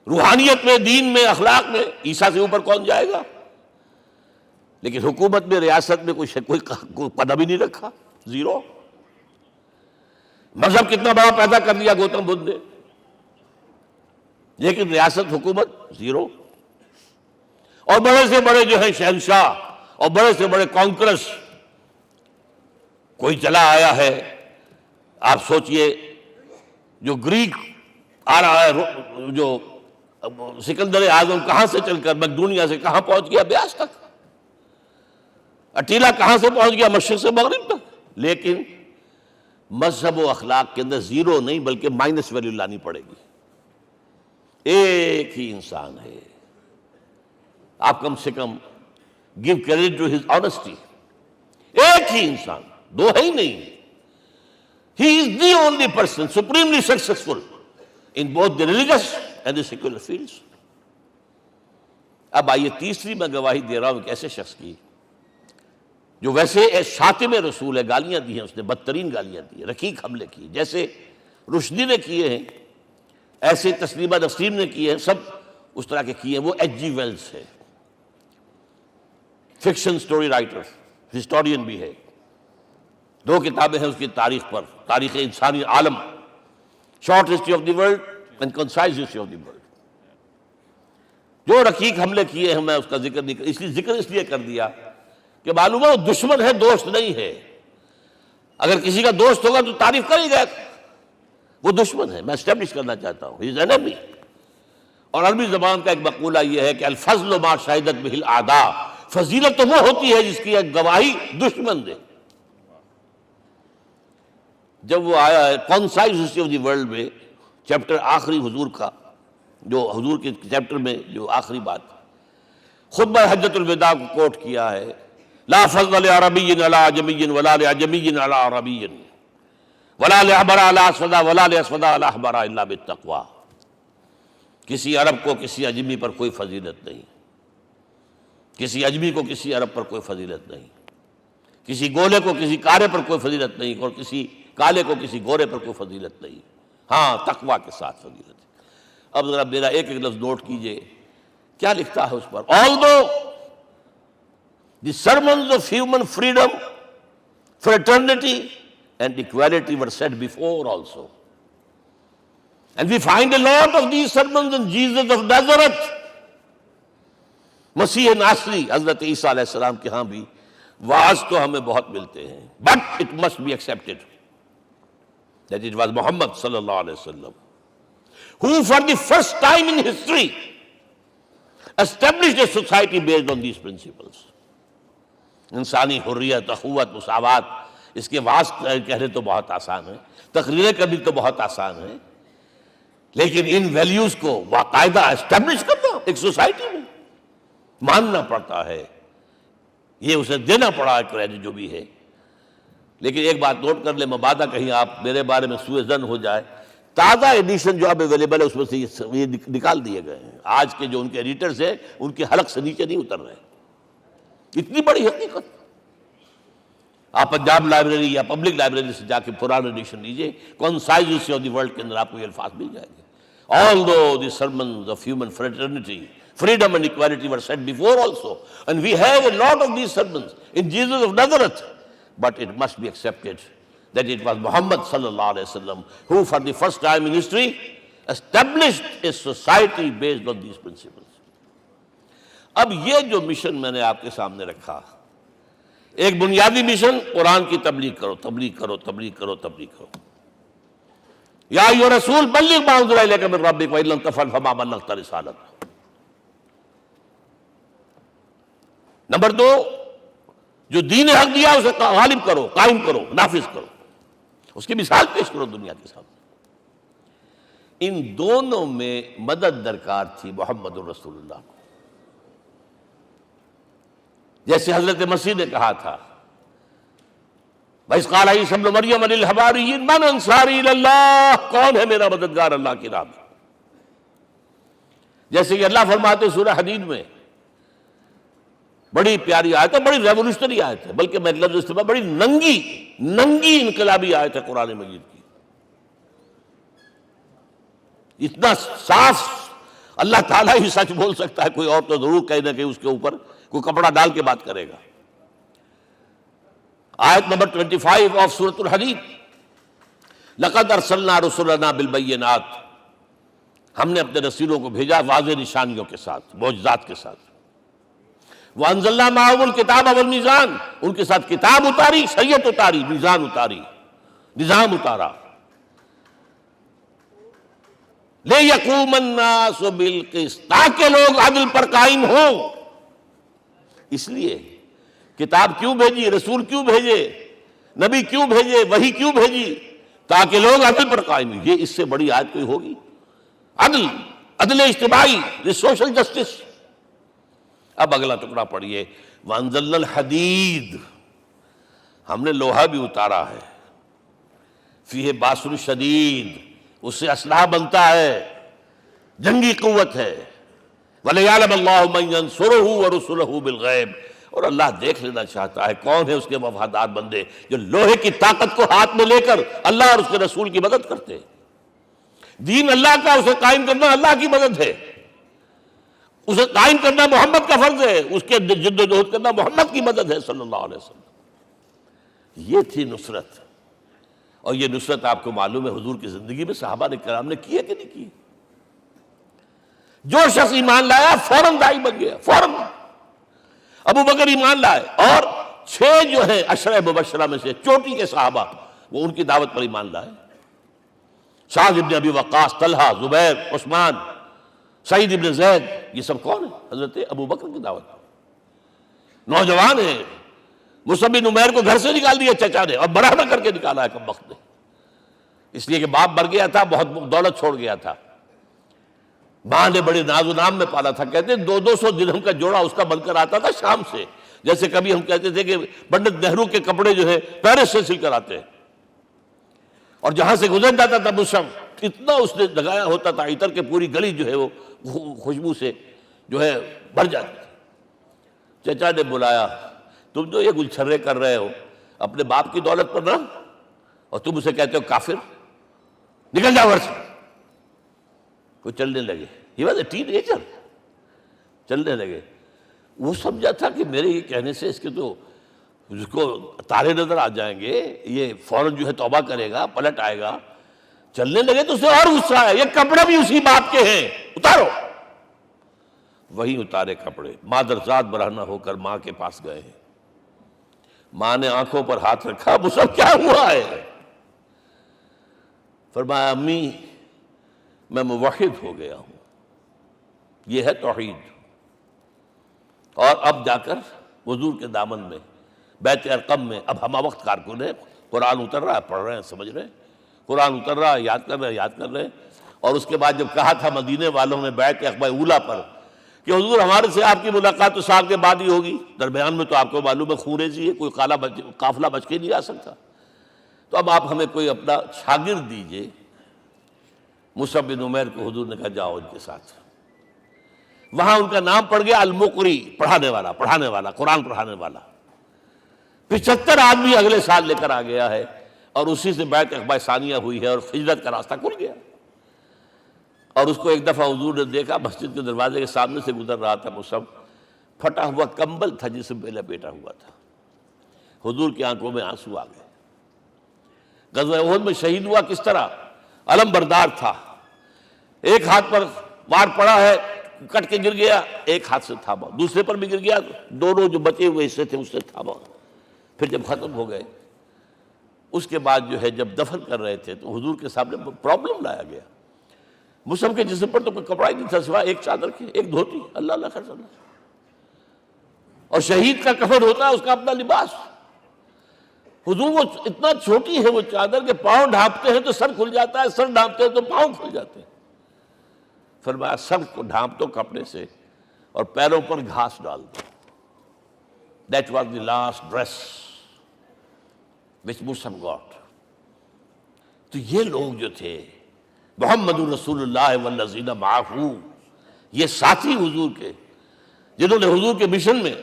روحانیت میں، دین میں، اخلاق میں عیسیٰ سے اوپر کون جائے گا؟ لیکن حکومت میں، ریاست میں کوئی قدم ہی نہیں رکھا، زیرو۔ مذہب کتنا بڑا پیدا کر دیا گوتم بدھ نے، لیکن ریاست، حکومت زیرو۔ اور بڑے سے بڑے جو ہیں شہنشاہ اور بڑے سے بڑے کانکرس، کوئی چلا آیا ہے، آپ سوچئے جو گریک آ رہا ہے، جو سکندر اعظم کہاں سے چل کر مقدونیہ سے کہاں پہنچ گیا؟ بیاس تک۔ اٹیلا کہاں سے پہنچ گیا؟ مشرق سے مغرب تک۔ لیکن مذہب و اخلاق کے اندر زیرو نہیں بلکہ مائنس ویلیو لانی پڑے گی۔ ایک ہی انسان ہے، آپ کم سے کم give credit to his honesty. ایک ہی انسان، دو ہے ہی نہیں۔ He is the only person supremely successful in both the religious and the secular fields. اب آئیے تیسری میں گواہی دے رہا ہوں ایک ایسے شخص کی جو ویسے شاتم رسول ہے، گالیاں دی ہیں اس نے، بدترین گالیاں دی ہیں، رقیق حملے کی، جیسے رشدی نے کیے ہیں، ایسے تسلیمہ نسرین نے کیے ہیں، سب اس طرح کے کیے ہیں۔ وہ ایچ جی ویلز ہے، فکشن سٹوری رائٹر، ہسٹورین بھی ہے، 2 کتابیں ہیں اس کی تاریخ پر، تاریخ انسانی عالم، short history of the world and concise history of the world. جو رقیق حملے کیے ہیں، میں اس کا ذکر نہیں اس لیے کر دیا کہ معلوم ہے وہ دشمن ہے، دوست نہیں ہے۔ اگر کسی کا دوست ہوگا تو تعریف کرے گا، وہ دشمن ہے، میں اسٹیبلش کرنا چاہتا ہوں، ہی از انیمی۔ اور عربی زبان کا ایک مقولہ یہ ہے کہ الفضل ما شہدت بہ الاعداء، فضیلت تو وہ ہوتی ہے جس کی گواہی دشمن دے۔ جب وہ آیا ہے concise history of the world میں، چیپٹر آخری حضور کا، جو حضور کے چیپٹر میں جو آخری بات خطبہ حجۃ الوداع کو کوٹ کیا ہے، لا فضل لعربی علی عجمی ولا لعجمی علی عربی ولا لأحمر علی اسود ولا لأسود علی احمر الا بالتقوی۔ کسی عرب کو کسی عجمی پر کوئی فضیلت نہیں، کسی عجمی کو کسی عرب پر کوئی فضیلت نہیں، کسی گولے کو کسی کارے پر کوئی فضیلت نہیں، اور کسی کالے کو کسی گورے پر کوئی فضیلت نہیں، ہاں تقوی کے ساتھ فضیلت ہے۔ اب ذرا میرا ایک لفظ نوٹ کیجئے، کیا لکھتا ہے اس پر؟ Although the sermons of human freedom, fraternity and equality were said before also, and we find a lot of these sermons in Jesus of Nazareth، مسیح ناصری حضرت عیسیٰ علیہ السلام کے ہاں بھی وعظ تو ہمیں بہت ملتے ہیں، but it must be accepted that it was Muhammad صلی اللہ علیہ وسلم who for the first time in history established a society based on these principles۔ انسانی حریت، اخوت، مساوات، اس کے وعظ کہنے تو بہت آسان ہے، تقریریں کرنی تو بہت آسان ہے، لیکن ان ویلیوز کو باقاعدہ اسٹیبلش کرنا ایک سوسائٹی میں ماننا پڑتا ہے، یہ اسے دینا پڑا ہے کریڈٹ جو بھی ہے۔ لیکن ایک بات نوٹ کر لیں، مبادہ کہیں آپ میرے بارے میں سوء ظن ہو جائے، تازہ ایڈیشن جو اب اویلیبل ہے اس میں سے یہ نکال دیے گئے ہیں۔ آج کے جو ان کے ایڈیٹرز ہیں ان کے حلق سے نیچے نہیں اتر رہے، اتنی بڑی حقیقت۔ آپ پنجاب لائبریری یا پبلک لائبریری سے جا کے پرانا ایڈیشن لیجئے، concise history of the world کے اندر آپ کو یہ الفاظ مل جائیں گے۔ Although the sermons of human fraternity, Freedom and equality were said before also. And we have a lot of these sermons in Jesus of Nazareth. But it must be accepted that it was Muhammad sallallahu alaihi wasallam who for the first time in history established a society based on these principles. اب یہ جو mission میں نے آپ کے سامنے رکھا، ایک بنیادی مشن قرآن کی تبلیغ کرو، تبلیغ کرو، تبلیغ کرو، تبلیغ کرو. یا ایھا رسول بلغ ما انزل الیک من ربک وان لم تفعل فما بلغت رسالتہ. نمبر 2، جو دین حق دیا اسے غالب کرو، قائم کرو، نافذ کرو، اس کی مثال پیش کرو دنیا کے سامنے. ان دونوں میں مدد درکار تھی محمد الرسول اللہ کو. جیسے حضرت مسیح نے کہا تھا، وَإِذْ قَالَ عِيسَىٰ ابْنُ مَرْيَمَ لِلْحَوَارِيِّينَ مَنْ أَنصَارِي إِلَى اللَّهِ، کون ہے میرا مددگار اللہ کی راہ میں. جیسے کہ اللہ فرماتے سورہ حدید میں، بڑی پیاری آیت ہے، بڑی ریولوشنری آیت ہے، بلکہ میں لفظ استعمال، بڑی ننگی انقلابی آیت ہے قرآن مجید کی. اتنا صاف اللہ تعالیٰ ہی سچ بول سکتا ہے، کوئی اور تو ضرور کہیں نہ کہیں اس کے اوپر کوئی کپڑا ڈال کے بات کرے گا. آیت نمبر 25 آف سورۃ الحدید، لقد ارسلنا رسلنا بالبینات، ہم نے اپنے رسولوں کو بھیجا واضح نشانیوں کے ساتھ، معجزات کے ساتھ. وَأَنزَلْنَا مَعَهُمُ الْكِتَابَ وَالْمِيزَانَ، ان کے ساتھ کتاب اتاری، شریعت اتاری، میزان اتاری، نظام اتارا. لِيَقُومَ النَّاسُ بِالْقِسْطِ، تاکہ لوگ عدل پر قائم ہوں. اس لیے کتاب کیوں بھیجی، رسول کیوں بھیجے، نبی کیوں بھیجے، وحی کیوں بھیجی؟ تاکہ لوگ عدل پر قائم ہوں. یہ اس سے بڑی آیت کوئی ہوگی؟ عدل اجتماعی، سوشل جسٹس. اب اگلا ٹکڑا پڑھیے، وَأَنزَلْنَا الْحَدِيدَ، ہم نے لوہا بھی اتارا ہے، فِيهِ بَأْسٌ شَدِيدٌ، اس سے اسلحہ بنتا ہے، جنگی قوت ہے. وَلِيَعْلَمَ اللَّهُ مَن يَنصُرُهُ وَرُسُلَهُ بِالْغَيْبِ، اور اللہ دیکھ لینا چاہتا ہے کون ہے اس کے وفادار بندے جو لوہے کی طاقت کو ہاتھ میں لے کر اللہ اور اس کے رسول کی مدد کرتے ہیں. دین اللہ کا، اسے قائم کرنا اللہ کی مدد ہے، اسے قائم کرنا محمد کا فرض ہے، اس کے جد و جہد کرنا محمد کی مدد ہے صلی اللہ علیہ وسلم. یہ تھی نصرت. اور یہ نصرت آپ کو معلوم ہے حضور کی زندگی میں صحابہ کرام نے کی ہے کہ نہیں کی؟ جو شخص ایمان لایا فوراً داعی بن گیا، فوراً. ابو بکر ایمان لائے، اور 6 جو ہیں عشرہ مبشرہ میں سے چوٹی کے صحابہ، وہ ان کی دعوت پر ایمان لائے. سعد ابن ابی وقاص، طلحہ، زبیر، عثمان، سعید ابن زید، یہ سب کون ہیں؟ حضرت ابو بکر کی دعوت. نوجوان ہیں، مصعب بن عمیر کو گھر سے نکال دیا چچا نے، اور بڑا نہ کر کے نکالا ہے کم وقت نے، اس لیے کہ باپ مر گیا تھا، بہت دولت چھوڑ گیا تھا. ماں نے بڑے ناز و نام میں پالا تھا. کہتے 200 درہم کا جوڑا اس کا بن کر آتا تھا شام سے، جیسے کبھی ہم کہتے تھے کہ پنڈت نہرو کے کپڑے جو ہے پیرس سے سل کر آتے ہیں. اور جہاں سے گزر جاتا تھا مصعب، اتنا اس نے لگایا ہوتا تھا عطر کہ پوری گلی جو ہے وہ خوشبو سے جو ہے بھر جاتی تھی. چچا نے بلایا، تم جو یہ گلچھرے کر رہے ہو اپنے باپ کی دولت پر نہ، اور تم اسے کہتے ہو کافر، نکل جاؤ گھر سے. وہ چلنے لگے. He was a teenager. چلنے لگے. وہ سمجھا تھا کہ میرے یہ کہنے سے اس کے تو اس کو تارے نظر آ جائیں گے، یہ فوراً جو ہے توبہ کرے گا، پلٹ آئے گا. چلنے لگے تو اسے اور غصہ آیا، یہ کپڑے بھی اسی باپ کے ہیں، اتارو. وہی اتارے کپڑے، مادرزاد برہنہ ہو کر ماں کے پاس گئے ہیں. ماں نے آنکھوں پر ہاتھ رکھا، مصعب کیا ہوا ہے؟ فرمایا امی میں موحد ہو گیا ہوں. یہ ہے توحید. اور اب جا کر حضور کے دامن میں بیت ارقم میں اب ہمہ وقت کارکن ہے، قرآن اتر رہا ہے، پڑھ رہے ہیں، سمجھ رہے ہیں، قرآن اتر رہا ہے، یاد کر رہے ہیں. اور اس کے بعد جب کہا تھا مدینے والوں نے بیعت عقبہ اولیٰ پر کہ حضور ہمارے سے آپ کی ملاقات تو سال کے بعد ہی ہوگی، درمیان میں تو آپ کو معلوم ہے خونریزی ہے، کوئی قافلہ بچ کے نہیں آ سکتا، تو اب آپ ہمیں کوئی اپنا شاگرد دیجئے. مصعب بن عمیر کو حضور نے کہا جاؤ ان کے ساتھ. وہاں ان کا نام پڑ گیا المقری، پڑھانے والا، قرآن پڑھانے والا. 75 آدمی اگلے سال لے کر آ گیا ہے، اور اسی سے بیعت عقبہ ثانیہ ہوئی ہے، اور ہجرت کا راستہ کھل گیا. اور اس کو ایک دفعہ حضور نے دیکھا، مسجد کے دروازے کے سامنے سے گزر رہا تھا مصعب، پھٹا ہوا کمبل تھا جس میں پہلے لپیٹا ہوا تھا. حضور کی آنکھوں میں آنسو آ گئے. غزوہ احد میں شہید ہوا کس طرح؟ علم بردار تھا، ایک ہاتھ پر وار پڑا ہے، کٹ کے گر گیا، ایک ہاتھ سے تھاما، دوسرے پر بھی گر گیا، دونوں جو بچے ہوئے حصے تھے اس سے تھاما. پھر جب ختم ہو گئے اس کے بعد جو ہے جب دفن کر رہے تھے تو حضور کے سامنے پرابلم لایا گیا. مصعب کے جسم پر تو کوئی کپڑا ہی نہیں تھا سوائے ایک چادر کے، ایک دھوتی. اللہ اللہ خیر اللہ. اور شہید کا کفن ہوتا ہے اس کا اپنا لباس. حضور وہ اتنا چھوٹی ہے وہ چادر کہ پاؤں ڈھانپتے ہیں تو سر کھل جاتا ہے، سر ڈھانپتے ہیں تو پاؤں کھل جاتے ہیں. فرمایا سر کو ڈھانپ دو کپڑے سے اور پیروں پر گھاس ڈال دو. That was the last dress which Musab got. تو یہ لوگ جو تھے محمد رسول اللہ والذین معہ، یہ ساتھی حضور کے جنہوں نے حضور کے مشن میں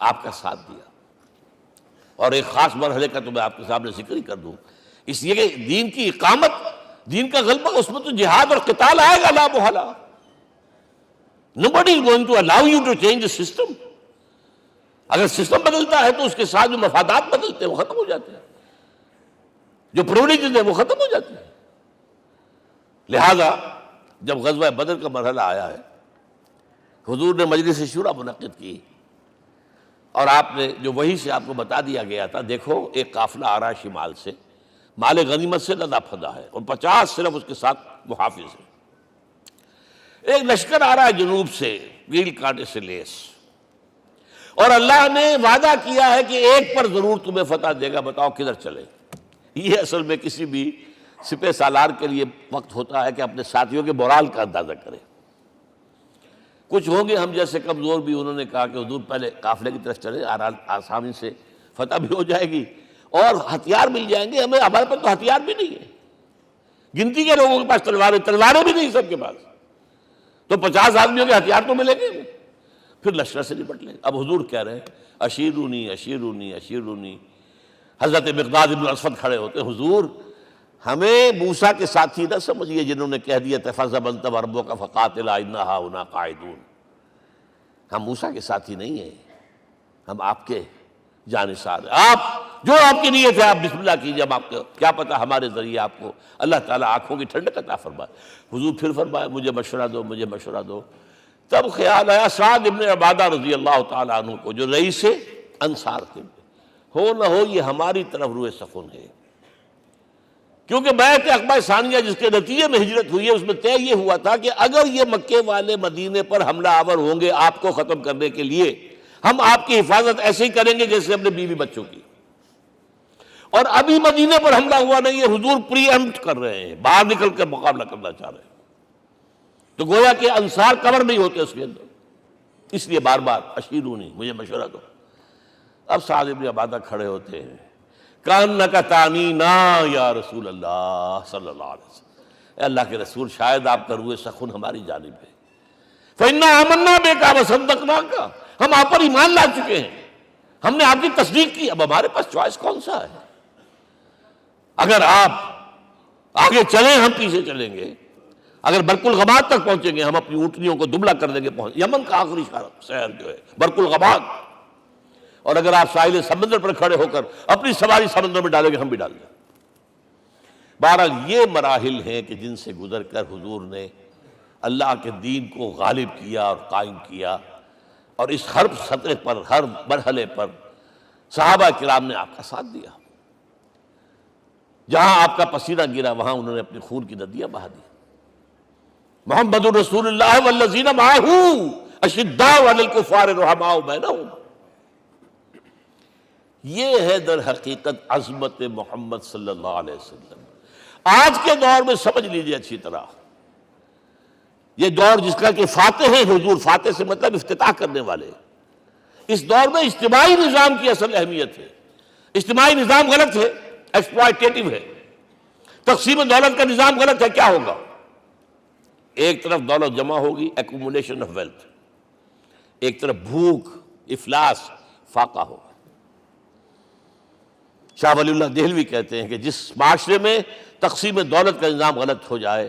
آپ کا ساتھ دیا. اور ایک خاص مرحلے کا تو میں آپ کے سامنے ذکر ہی کر دوں، اس لیے کہ دین کی اقامت، دین کا غلبہ، اس میں تو جہاد اور قتال آئے گا لا محالہ. Nobody is going to allow you to change the system. اگر سسٹم بدلتا ہے تو اس کے ساتھ جو مفادات بدلتے ہیں وہ ختم ہو جاتے ہیں، جو پرولیجز ہیں وہ ختم ہو جاتے ہیں. لہذا جب غزوہ بدر کا مرحلہ آیا ہے، حضور نے مجلس شورا منعقد کی اور آپ نے جو وحی سے آپ کو بتا دیا گیا تھا، دیکھو ایک قافلہ آ رہا ہے شمال سے، مال غنیمت سے لدا پھدا ہے اور 50 صرف اس کے ساتھ محافظ ہیں. ایک لشکر آ رہا ہے جنوب سے ویل کانٹے سے لیس، اور اللہ نے وعدہ کیا ہے کہ ایک پر ضرور تمہیں فتح دے گا، بتاؤ کدھر چلے. یہ اصل میں کسی بھی سپہ سالار کے لیے وقت ہوتا ہے کہ اپنے ساتھیوں کے مورال کا اندازہ کرے. کچھ ہوں گے ہم جیسے کمزور بھی، انہوں نے کہا کہ حضور پہلے قافلے کی طرف چلے، آسانی سے فتح بھی ہو جائے گی اور ہتھیار مل جائیں گے ہمیں. ہمارے پاس تو ہتھیار بھی نہیں ہے، گنتی کے لوگوں کے پاس تلواریں بھی نہیں سب کے پاس، تو 50 آدمیوں کے ہتھیار تو ملیں گے، پھر لشکر سے نپٹ لیں. اب حضور کہہ رہے ہیں اشیرونی اشیرونی اشیرونی. حضرت مقداد بن اسود کھڑے ہوتے ہیں، حضور ہمیں موسیٰ کے ساتھی نہ سمجھیے جنہوں نے کہہ دیا تھا فَذَهَبْ أَنْتَ وَرَبُّكَ فَقَاتِلَا إِنَّا هَاهُنَا قَاعِدُونَ. ہم موسیٰ کے ساتھی نہیں ہیں، ہم آپ کے جانثار ہیں. آپ جو آپ کی نیت ہے آپ بسم اللہ کیجئے، ہم آپ کو کیا پتہ ہمارے ذریعے آپ کو اللہ تعالیٰ آنکھوں کی ٹھنڈک عطا فرمائے. حضور پھر فرمائے مجھے مشورہ دو، مجھے مشورہ دو. تب خیال آیا سعد ابن عبادہ رضی اللہ تعالیٰ عنہ کو، جو رئیس انصار تھے، ہو نہ ہو یہ ہماری طرف روئے سخن ہے. کیونکہ بیعت عقبہ ثانیہ جس کے نتیجے میں ہجرت ہوئی ہے اس میں طے یہ ہوا تھا کہ اگر یہ مکے والے مدینے پر حملہ آور ہوں گے آپ کو ختم کرنے کے لیے، ہم آپ کی حفاظت ایسے ہی کریں گے جیسے اپنے بیوی بچوں کی. اور ابھی مدینے پر حملہ ہوا نہیں ہے، حضور پری ایمپٹ کر رہے ہیں، باہر نکل کر مقابلہ کرنا چاہ رہے ہیں. تو گویا کہ انصار کور نہیں ہوتے اس کے اندر، اس لیے بار بار اشیرونی، مجھے مشورہ دو. اب سعد بن عبادہ کھڑے ہوتے ہیں، کانک تعنینا یا رسول اللہ صلی اللہ علیہ وسلم. اے اللہ کے رسول شاید آپ کا روئے سخن ہماری جانب ہے. فإنا آمنا بک وصدقناک، ہم آپ پر ایمان لا چکے ہیں، ہم نے آپ کی تصدیق کی، اب ہمارے پاس چوائس کون سا ہے؟ اگر آپ آگے چلیں ہم پیچھے چلیں گے، اگر برق الغماد تک پہنچیں گے ہم اپنی اونٹنیوں کو دبلا کر دیں گے. یمن کا آخری شہر جو ہے برق الغماد، اور اگر آپ ساحل سمندر پر کھڑے ہو کر اپنی سواری سمندر میں ڈالیں گے ہم بھی ڈال دیں. بہرحال یہ مراحل ہیں کہ جن سے گزر کر حضور نے اللہ کے دین کو غالب کیا اور قائم کیا، اور اس ہر سطح پر، ہر مرحلے پر صحابہ کرام نے آپ کا ساتھ دیا. جہاں آپ کا پسینہ گرا وہاں انہوں نے اپنی خون کی ندیاں بہا دی. محمد رسول اللہ والذین معہ اشداء علی الکفار رحماء بینہم. یہ ہے در حقیقت عظمت محمد صلی اللہ علیہ وسلم. آج کے دور میں سمجھ لیجئے اچھی طرح، یہ دور جس کا کہ فاتح ہیں حضور، فاتح سے مطلب افتتاح کرنے والے، اس دور میں اجتماعی نظام کی اصل اہمیت ہے. اجتماعی نظام غلط ہے، ایکسپلائٹیٹو ہے. تقسیم دولت کا نظام غلط ہے. کیا ہوگا؟ ایک طرف دولت جمع ہوگی، ایکومولیشن آف ویلتھ، ایک طرف بھوک، افلاس، فاقہ ہوگا. شاہ ولی اللہ دہلوی کہتے ہیں کہ جس معاشرے میں تقسیم دولت کا نظام غلط ہو جائے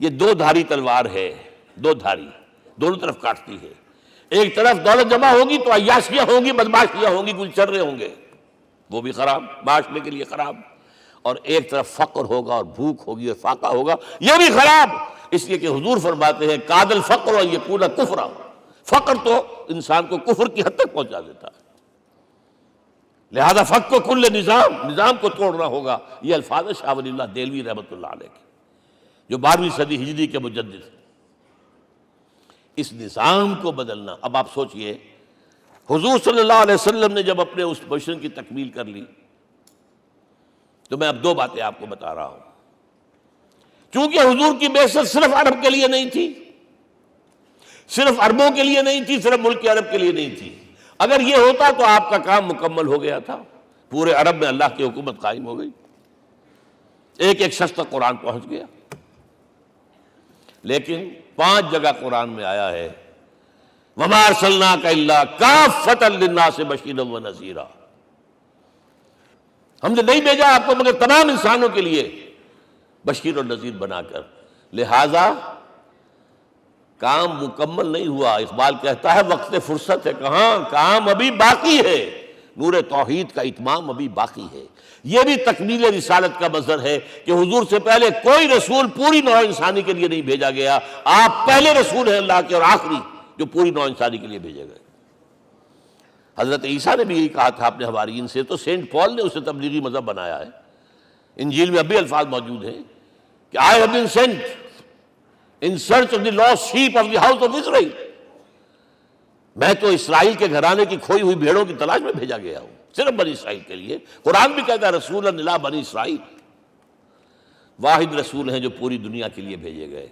یہ دو دھاری تلوار ہے، دو دھاری، دونوں طرف کاٹتی ہے۔ ایک طرف دولت جمع ہوگی تو عیاشیاں ہوں گی، بدماشیاں ہوں گی، گلچرے ہوں گے، وہ بھی خراب، معاشرے کے لیے خراب۔ اور ایک طرف فقر ہوگا اور بھوک ہوگی اور فاقہ ہوگا، یہ بھی خراب۔ اس لیے کہ حضور فرماتے ہیں کاد الفقر ان یکون کفرا، فقر تو انسان کو کفر کی حد تک پہنچا دیتا ہے، لہذا فق کو کل نظام کو توڑنا ہوگا۔ یہ الفاظ ہے شاہ ولی اللہ دہلوی رحمۃ اللہ علیہ کے، جو 12ویں صدی ہجری کے مجدد ہیں۔ اس نظام کو بدلنا، اب آپ سوچئے حضور صلی اللہ علیہ وسلم نے جب اپنے اس مشن کی تکمیل کر لی، تو میں اب دو باتیں آپ کو بتا رہا ہوں۔ چونکہ حضور کی بعثت صرف عرب کے لیے نہیں تھی، صرف عربوں کے لیے نہیں تھی، صرف ملک عرب کے لیے نہیں تھی۔ اگر یہ ہوتا تو آپ کا کام مکمل ہو گیا تھا، پورے عرب میں اللہ کی حکومت قائم ہو گئی، ایک ایک شخص تک قرآن پہنچ گیا۔ لیکن 5 جگہ قرآن میں آیا ہے وَمَا أَرْسَلْنَاكَ إِلَّا كَافَّةً لِلنَّاسِ بَشِيرًا وَنَذِيرًا، ہم نے نہیں بھیجا آپ کو مگر تمام انسانوں کے لیے بشیر اور نذیر بنا کر۔ لہذا کام مکمل نہیں ہوا۔ اقبال کہتا ہے وقت فرصت ہے کہاں، کام ابھی باقی ہے، نور توحید کا اتمام ابھی باقی ہے۔ یہ بھی تکمیل رسالت کا مظہر ہے کہ حضور سے پہلے کوئی رسول پوری نوع انسانی کے لیے نہیں بھیجا گیا، آپ پہلے رسول ہیں اللہ کے اور آخری جو پوری نوع انسانی کے لیے بھیجے گئے۔ حضرت عیسیٰ نے بھی یہی کہا تھا اپنے حواریین سے، تو سینٹ پال نے اسے تبلیغی مذہب بنایا ہے۔ انجیل میں اب بھی الفاظ موجود ہیں کہ I have been sent in search of the lost sheep of the house of Israel، میں تو اسرائیل کے گھرانے کی کھوئی ہوئی بھیڑوں کی تلاش میں بھیجا گیا ہوں، صرف بنی اسرائیل کے لیے۔ قرآن بھی کہتا ہے رسول الی بنی اسرائیل، واحد رسول ہیں جو پوری دنیا کے لیے بھیجے گئے۔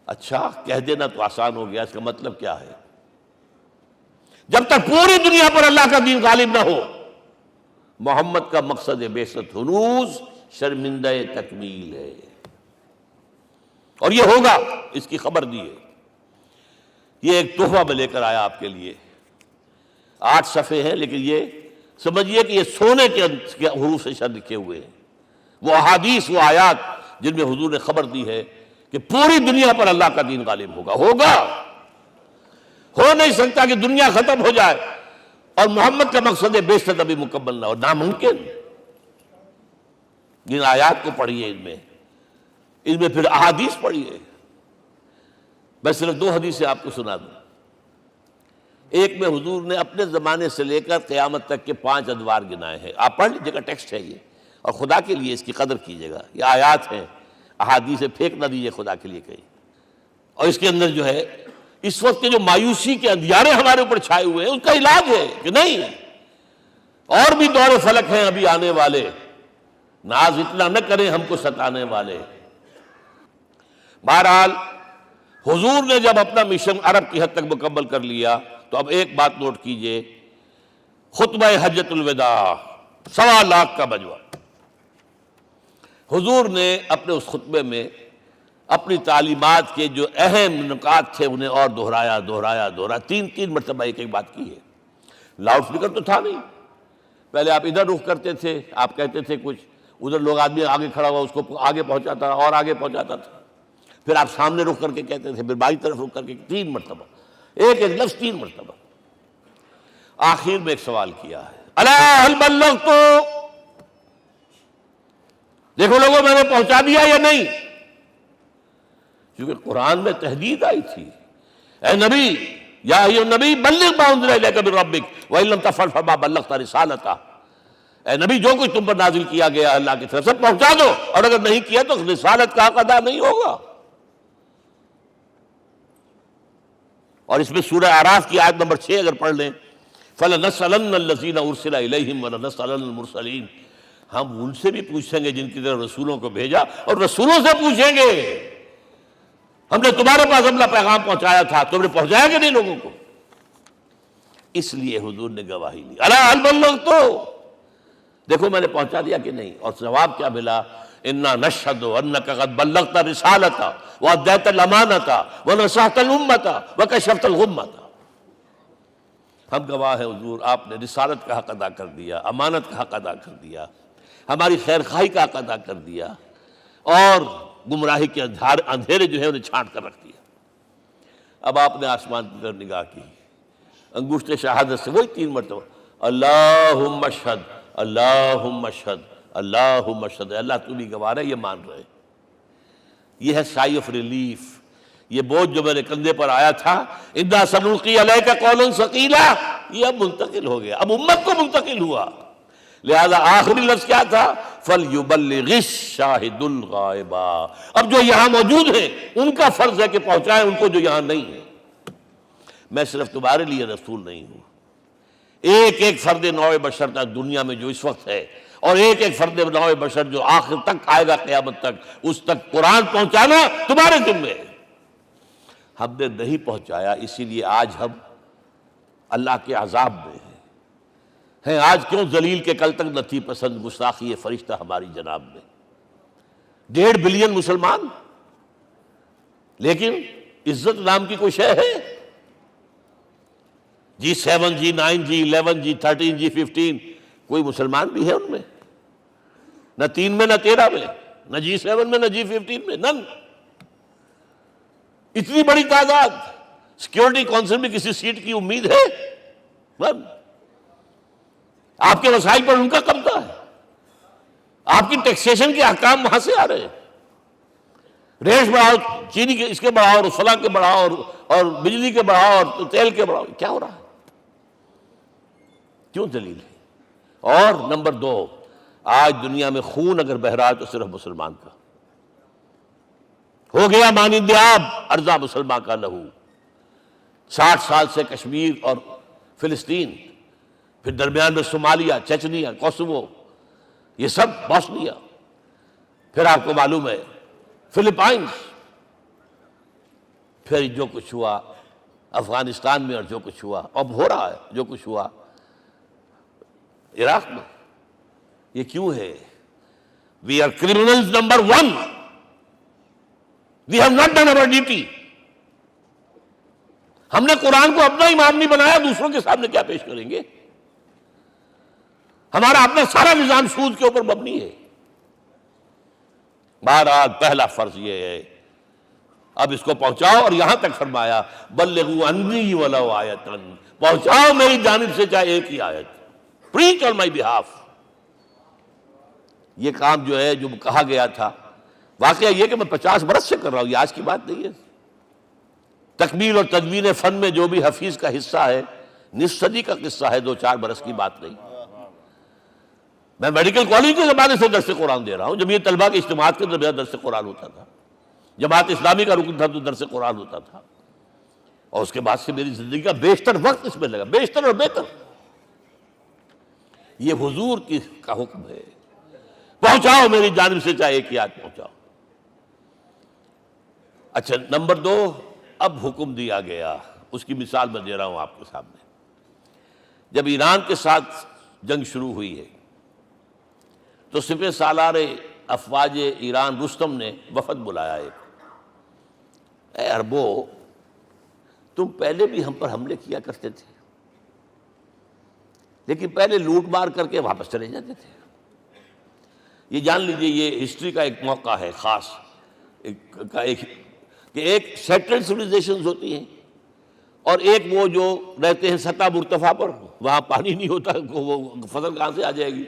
اچھا کہہ دینا تو آسان ہو گیا، اس کا مطلب کیا ہے؟ جب تک پوری دنیا پر اللہ کا دین غالب نہ ہو، محمد کا مقصد بعثت ہنوز شرمندہ تکمیل ہے، اور یہ ہوگا، اس کی خبر دی ہے۔ یہ ایک تحفہ میں لے کر آیا آپ کے لیے، 8 صفحے ہیں، لیکن یہ سمجھیے کہ یہ سونے کے حروف سے شر لکھے ہوئے ہیں، وہ احادیث، وہ آیات جن میں حضور نے خبر دی ہے کہ پوری دنیا پر اللہ کا دین غالب ہوگا۔ ہو نہیں سکتا کہ دنیا ختم ہو جائے اور محمد کا مقصد بعثت ابھی مکمل نہ ہو، ناممکن۔ ان آیات کو پڑھیے، ان میں پھر احادیث پڑھیے۔ میں صرف 2 حدیثیں آپ کو سنا دوں۔ ایک میں حضور نے اپنے زمانے سے لے کر قیامت تک کے 5 ادوار گنائے ہیں، آپ پڑھ لیجیے گا، ٹیکسٹ ہے یہ، اور خدا کے لیے اس کی قدر کیجیے گا، یہ آیات ہیں، احادیث پھینک نہ دیجیے خدا کے لیے کہیں۔ اور اس کے اندر جو ہے اس وقت کے جو مایوسی کے اندھیارے ہمارے اوپر چھائے ہوئے ہیں، اس کا علاج ہے کہ نہیں، اور بھی دور فلک ہیں ابھی آنے والے، ناز اتنا نہ کریں ہم کو ستانے والے۔ بہرحال حضور نے جب اپنا مشن عرب کی حد تک مکمل کر لیا تو اب ایک بات نوٹ کیجئے، خطبہ حجۃ الوداع 1.25 لاکھ کا بجوا، حضور نے اپنے اس خطبے میں اپنی تعلیمات کے جو اہم نکات تھے انہیں اور دہرایا، 3 مرتبہ ایک بات کی ہے۔ لاؤڈ سپیکر تو تھا نہیں، پہلے آپ ادھر رخ کرتے تھے، آپ کہتے تھے کچھ، ادھر لوگ آدمی آگے کھڑا ہوا اس کو آگے پہنچاتا اور آگے پہنچاتا تھا، پھر آپ سامنے رخ کر کے کہتے تھے، پھر بائیں طرف رخ کر کے 3 مرتبہ، ایک لفظ 3 مرتبہ۔ آخر میں ایک سوال کیا ہے، الا هل بلغت، دیکھو لوگوں میں نے پہنچا دیا یا نہیں؟ کیونکہ قرآن میں تحدید آئی تھی، اے نبی، یا ایھا النبی بلغ ما انزل الیک من ربک وان لم تفعل فما بلغت رسالتہ، اے نبی جو کچھ تم پر نازل کیا گیا اللہ کی طرف سے پہنچا دو، اور اگر نہیں کیا تو رسالت کا حق ادا نہیں ہوگا۔ اور اس میں سورہ اعراف کی آیت نمبر 6 اگر پڑھ لیں، فَلَنَسْأَلَنَّ الَّذِينَ أُرْسِلَ إِلَيْهِمْ وَلَنَسْأَلَنَّ الْمُرْسَلِينَ، ہم ان سے بھی پوچھیں گے جن کی طرف رسولوں کو بھیجا، اور رسولوں سے پوچھیں گے ہم نے تمہارے پاس اپنا پیغام پہنچایا تھا، تم نے پہنچایا کہ نہیں لوگوں کو؟ اس لیے حضور نے گواہی لی، الا هل بلغت، دیکھو میں نے پہنچا دیا کہ نہیں؟ اور جواب کیا ملا؟ انا نشہد انک قد بلغت رسالۃ وادیت الامانۃ ونصحت الامۃ وکشفت الغمۃ، ہم گواہ ہیں حضور آپ نے رسالت کا حق ادا کر دیا، امانت کا حق ادا کر دیا، ہماری خیر خواہی کا حق ادا کر دیا، اور گمراہی کے اندھیرے جو ہے انہیں چھانٹ کر رکھ دیا۔ اب آپ نے آسمان کی طرف نگاہ کی، انگشت شہادت سے وہی 3 مرتبہ اللہم اشہد اللہم اشہد اللہم اشہد، اللہ تو بھی گواہ ہے، یہ مان رہے۔ یہ ہے سائی آف ریلیف، یہ بوجھ جو میرے کندھے پر آیا تھا اِنَّا سَنُلْقِي عَلَيْكَ قَوْلًا ثَقِيلًا، یہ اب منتقل ہو گیا، اب امت کو منتقل ہوا۔ لہذا آخری لفظ کیا تھا؟ فَلْيُبَلِّغِ الشَّاهِدُ الْغَائِبَ، اب جو یہاں موجود ہیں ان کا فرض ہے کہ پہنچائیں ان کو جو یہاں نہیں ہے۔ میں صرف تمہارے لیے رسول نہیں ہوں، ایک ایک فرد نوع بشر تک دنیا میں جو اس وقت ہے، اور ایک ایک فرد نوع بشر جو آخر تک آئے گا قیامت تک، اس تک قرآن پہنچانا تمہارے ذمہ ہے۔ ہم نے نہیں پہنچایا، اسی لیے آج ہم اللہ کے عذاب میں ہیں۔ آج کیوں ذلیل کے کل تک نہ تھی پسند گستاخی فرشتہ ہماری جناب میں؟ 1.5 بلین مسلمان، لیکن عزت نام کی کوئی شے ہے؟ G7 G9 G11 G13 G15 کوئی مسلمان بھی ہے ان میں؟ نہ 3 میں نہ 13 میں، نہ G7 میں نہ G15 میں، نن۔ اتنی بڑی تعداد، سیکیورٹی کونسل میں کسی سیٹ کی امید ہے؟ نن۔ آپ کے وسائل پر ان کا قبضہ ہے، آپ کی ٹیکسیشن کے احکام وہاں سے آ رہے ہیں۔ ریٹ بڑھاؤ، چینی کے اس کے بڑھاؤ، اور فلاں کے بڑھاؤ، اور بجلی کے بڑھاؤ، اور تیل کے بڑھاؤ، کیا ہو رہا ہے؟ کیوں ذلیل ہے؟ اور نمبر 2، آج دنیا میں خون اگر بہ رہا ہے تو صرف مسلمان کا ہو گیا، مانند آب ارزاں مسلمان کا لہو۔ 60 سال سے کشمیر اور فلسطین، پھر درمیان میں صومالیہ، چچنیا، کوسوو، یہ سب بوسنیا، پھر آپ کو معلوم ہے فلپائنز، پھر جو کچھ ہوا افغانستان میں، اور جو کچھ ہوا اب ہو رہا ہے، جو کچھ ہوا عراق میں۔ یہ کیوں ہے؟ We are criminals number 1. We have not done our duty. ہم نے قرآن کو اپنا امام نہیں بنایا، دوسروں کے سامنے کیا پیش کریں گے؟ ہمارا اپنا سارا نظام سود کے اوپر مبنی ہے۔ بہرحال پہلا فرض یہ ہے، اب اس کو پہنچاؤ، اور یہاں تک فرمایا بلغوا عنی ولو آیۃ، پہنچاؤ میری جانب سے چاہے ایک ہی آیت، preach on my behalf۔ یہ کام جو ہے، جو کہا گیا تھا، واقعہ یہ کہ میں 50 برس سے کر رہا ہوں، یہ آج کی بات نہیں ہے۔ تکمیل اور تدوین فن میں جو بھی حفیظ کا حصہ ہے، نصف صدی کا قصہ ہے، 2-4 برس کی بات نہیں۔ میں میڈیکل کالج کے زمانے سے درس قرآن دے رہا ہوں، جب یہ طلبہ کے اجتماعات کے درمیان درس قرآن ہوتا تھا، جماعت اسلامی کا رکن تھا تو درس قرآن ہوتا تھا، اور اس کے بعد سے میری زندگی کا بیشتر وقت اس میں لگا، بیشتر اور بہتر۔ یہ حضور کا حکم ہے، پہنچاؤ میری جانب سے چاہے ایک ہی آیت پہنچاؤ۔ اچھا، نمبر 2، اب حکم دیا گیا، اس کی مثال میں دے رہا ہوں آپ کے سامنے۔ جب ایران کے ساتھ جنگ شروع ہوئی ہے تو سپہ سالار افواج ایران رستم نے وفد بلایا ایک، اے عربو، تم پہلے بھی ہم پر حملے کیا کرتے تھے، لیکن پہلے لوٹ مار کر کے واپس چلے جاتے تھے۔ یہ جان لیجئے، یہ ہسٹری کا ایک موقع ہے خاص، کہ ایک سیٹلڈ سویلائزیشنز ہوتی ہیں، اور ایک وہ جو رہتے ہیں سطح مرتفع پر، وہاں پانی نہیں ہوتا، وہ فصل کہاں سے آ جائے گی؟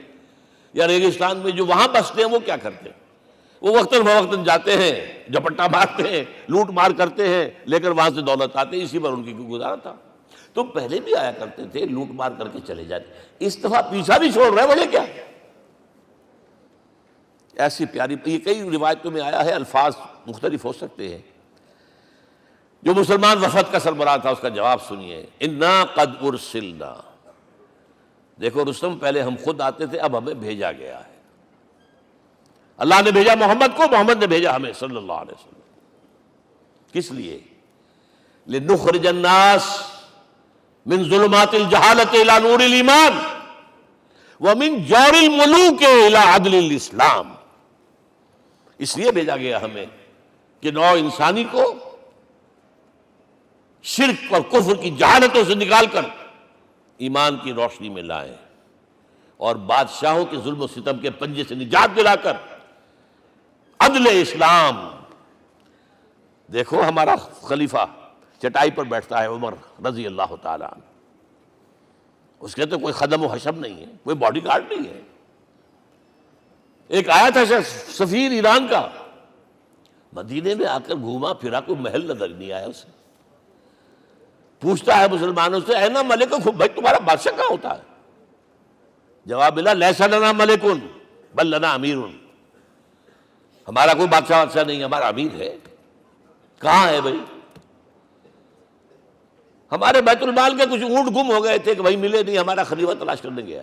یا ریگستان میں جو وہاں بستے ہیں وہ کیا کرتے ہیں؟ وہ وقتاً فوقتاً جاتے ہیں، جھپٹا مارتے ہیں، لوٹ مار کرتے ہیں، لے کر وہاں سے دولت آتے ہیں، اسی پر ان کی گزارا تھا۔ تم پہلے بھی آیا کرتے تھے، لوٹ مار کر کے چلے جاتے، اس دفعہ پیچھا بھی چھوڑ رہے، وجہ کیا؟ ایسی پیاری، یہ کئی روایتوں میں آیا ہے، الفاظ مختلف ہو سکتے ہیں۔ جو مسلمان وفد کا سربراہ تھا اس کا جواب سنیے، انا قد ارسلنا، دیکھو رستم، پہلے ہم خود آتے تھے، اب ہمیں بھیجا گیا ہے۔ اللہ نے بھیجا محمد کو، محمد نے بھیجا ہمیں صلی اللہ علیہ وسلم۔ کس لیے؟ لنخرج الناس من ظلمات الجہالۃ الی نور الایمان ومن جور الملوک الی عدل الاسلام۔ اس لیے بھیجا گیا ہمیں کہ نوع انسانی کو شرک اور کفر کی جہالتوں سے نکال کر ایمان کی روشنی میں لائیں، اور بادشاہوں کے ظلم و ستم کے پنجے سے نجات دلا کر عدل اسلام. دیکھو ہمارا خلیفہ چٹائی پر بیٹھتا ہے عمر رضی اللہ تعالیٰ عنہ، اس کے تو کوئی خدم و حشم نہیں ہے، کوئی باڈی گارڈ نہیں ہے. ایک آیا تھا سفیر ایران کا، مدینے میں آ کر گھوما پھرا، کوئی محل نظر نہیں آیا اسے. پوچھتا ہے مسلمانوں سے اینا ملککم، بھائی تمہارا بادشاہ کہاں ہوتا ہے؟ جواب ملا لیس لنا ملکن بل لنا امیر، ہمارا کوئی بادشاہ نہیں، ہمارا امیر ہے. کہاں ہے بھائی؟ ہمارے بیت المال کے کچھ اونٹ گم ہو گئے تھے کہ بھائی ملے نہیں، ہمارا خلیفہ تلاش کرنے گیا.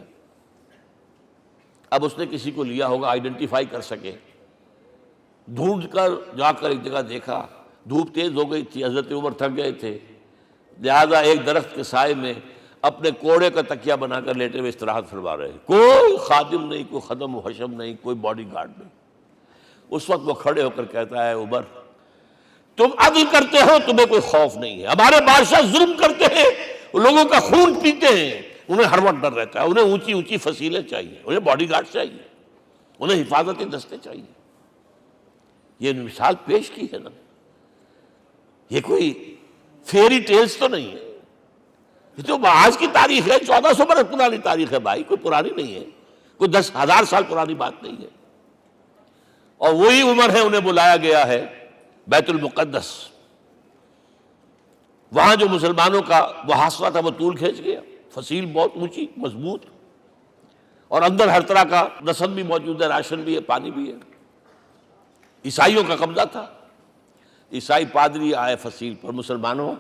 اب اس نے کسی کو لیا ہوگا، آئیڈینٹیفائی کر سکے، ڈھونڈ کر جا کر ایک جگہ دیکھا، دھوپ تیز ہو گئی تھی، حضرت عمر تھک گئے تھے، لہذا ایک درخت کے سائے میں اپنے کوڑے کا تکیہ بنا کر لیٹے ہوئے استراحت فرما رہے. کوئی خادم نہیں، کوئی خدم و حشم نہیں، کوئی باڈی گارڈ نہیں. اس وقت وہ کھڑے ہو کر کہتا ہے عمر تم عدل کرتے ہو، تمہیں کوئی خوف نہیں ہے. ہمارے بادشاہ ظلم کرتے ہیں، لوگوں کا خون پیتے ہیں، انہیں ہر وقت ڈر رہتا ہے، انہیں اونچی اونچی فصیلیں چاہیے، انہیں باڈی گارڈ چاہیے، انہیں حفاظتی دستے چاہیے. یہ مثال پیش کی ہے نا، یہ کوئی فیری ٹیلز تو نہیں ہے، یہ تو آج کی تاریخ ہے، 1400 برس پرانی تاریخ ہے بھائی، کوئی پرانی نہیں ہے، کوئی 10,000 سال پرانی بات نہیں ہے. اور وہی عمر ہے، انہیں بلایا گیا ہے بیت المقدس. وہاں جو مسلمانوں کا محاصرہ تھا وہ طول کھینچ گیا، فصیل بہت اونچی مضبوط، اور اندر ہر طرح کا رسد بھی موجود ہے، راشن بھی ہے، پانی بھی ہے. عیسائیوں کا قبضہ تھا. عیسائی پادری آئے فصیل پر، مسلمانوں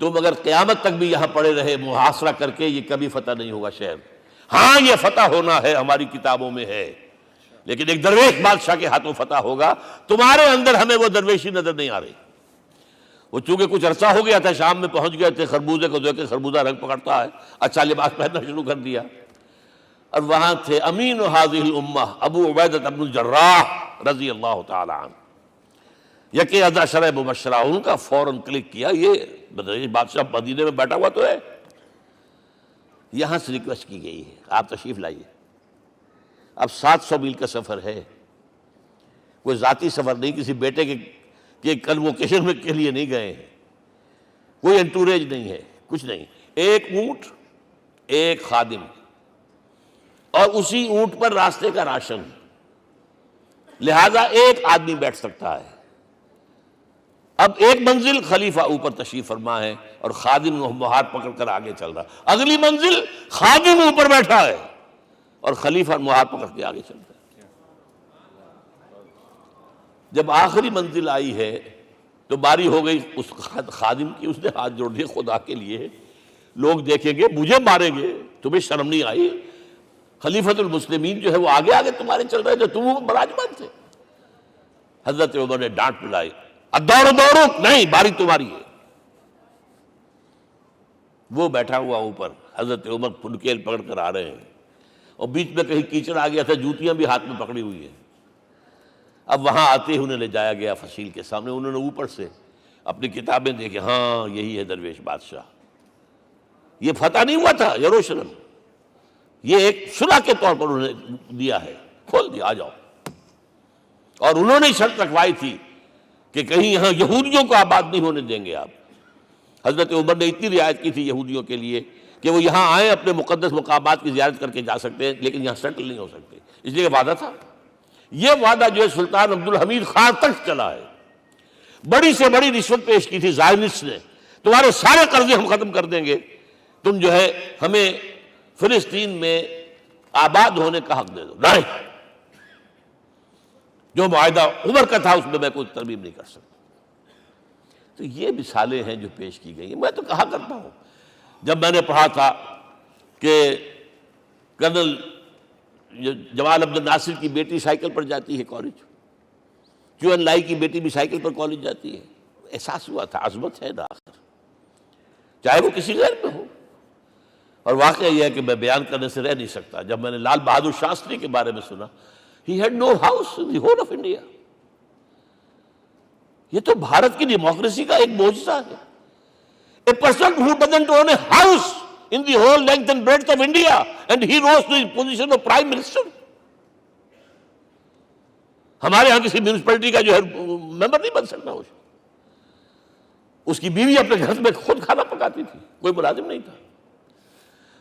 تم اگر قیامت تک بھی یہاں پڑے رہے محاصرہ کر کے، یہ کبھی فتح نہیں ہوگا شہر. ہاں یہ فتح ہونا ہے، ہماری کتابوں میں ہے، لیکن ایک درویش بادشاہ کے ہاتھوں فتح ہوگا. تمہارے اندر ہمیں وہ درویشی نظر نہیں آ رہی. وہ چونکہ کچھ عرصہ ہو گیا تھا، شام میں پہنچ گئے تھے، خربوزے کو دیکھ کے خربوزہ رنگ پکڑتا ہے، اچھا لباس پہننا شروع کر دیا. اور وہاں تھے امین هذه الامہ ابو عبیدہ بن الجراح رضی اللہ تعالی عنہ، یکی 10 مبشرہ. ان کا فوراً کلک کیا، یہ بادشاہ مدینے میں بیٹھا ہوا تو ہے. یہاں سے ریکویسٹ کی گئی ہے آپ تشریف لائیے. اب 700 میل کا سفر ہے، کوئی ذاتی سفر نہیں، کسی بیٹے کے کنووکیشن کے لیے نہیں گئے ہیں، کوئی انٹوریج نہیں ہے، کچھ نہیں. ایک اونٹ، ایک خادم، اور اسی اونٹ پر راستے کا راشن، لہذا ایک آدمی بیٹھ سکتا ہے. اب ایک منزل خلیفہ اوپر تشریف فرما ہے اور خادم ہاتھ پکڑ کر آگے چل رہا. اگلی منزل خادم اوپر بیٹھا ہے اور خلیفہ ہاتھ پکڑ کے آگے چل رہا ہے. جب آخری منزل آئی ہے تو باری ہو گئی اس خادم کی. اس نے ہاتھ جوڑ دیے، خدا کے لیے لوگ دیکھیں گے، مجھے ماریں گے، تمہیں شرم نہیں آئی؟ خلیفۃ المسلمین جو ہے وہ آگے آگے تمہارے چل رہے تھے، تم براجمان تھے. حضرت عمر نے ڈانٹ پلائی، دوڑو نہیں، باری تمہاری ہے. وہ بیٹھا ہوا اوپر، حضرت عمر پنکیل پکڑ کر آ رہے ہیں، اور بیچ میں کہیں کیچڑ آ گیا تھا، جوتیاں بھی ہاتھ میں پکڑی ہوئی ہیں. اب وہاں آتے ہی انہیں لے جایا گیا فصیل کے سامنے. انہوں نے اوپر سے اپنی کتابیں دیکھیں، ہاں یہی ہے درویش بادشاہ. یہ فتح نہیں ہوا تھا یروشلم، یہ ایک صلح کے طور پر انہوں نے دیا ہے، کھول دیا، آ جاؤ. اور انہوں نے شرط رکھوائی تھی کہ کہیں یہاں یہودیوں کو آباد نہیں ہونے دیں گے آپ. حضرت عمر نے اتنی رعایت کی تھی یہودیوں کے لیے کہ وہ یہاں آئیں، اپنے مقدس مقامات کی زیارت کر کے جا سکتے ہیں، لیکن یہاں سیٹل نہیں ہو سکتے. اس لیے وعدہ تھا. یہ وعدہ جو ہے سلطان عبدالحمید خان تک چلا ہے. بڑی سے بڑی رشوت پیش کی تھی زائرنسٹ نے، تمہارے سارے قرضے ہم ختم کر دیں گے، تم جو ہے ہمیں فلسطین میں آباد ہونے کا حق دے دو. نہیں، جو معاہدہ عمر کا تھا اس میں کوئی ترمیم نہیں کر سکتا. تو یہ مثالیں ہیں جو پیش کی گئی ہیں. میں تو کہا کرتا ہوں، جب میں نے پڑھا تھا کہ کرنل جمال عبد الناصر کی بیٹی سائیکل پر جاتی ہے کالج، چون لائی کی بیٹی بھی سائیکل پر کالج جاتی ہے، احساس ہوا تھا عظمت ہے نا آخر، چاہے وہ کسی غیر میں ہو. اور واقعہ یہ ہے کہ میں بیان کرنے سے رہ نہیں سکتا. جب میں نے لال بہادر شاستری کے بارے میں سنا، he had no house in the whole of India. یہ تو بھارت کی ڈیموکریسی کا ایک معجزہ ہے. A person who doesn't own a house in the whole length and breadth of India, and he rose to the position of Prime Minister. ہمارے ہاں کسی میونسپلٹی کا جو ہے ممبر نہیں بن سکتا، اس کی بیوی اپنے گھر میں خود کھانا پکاتی تھی، کوئی ملازم نہیں تھا۔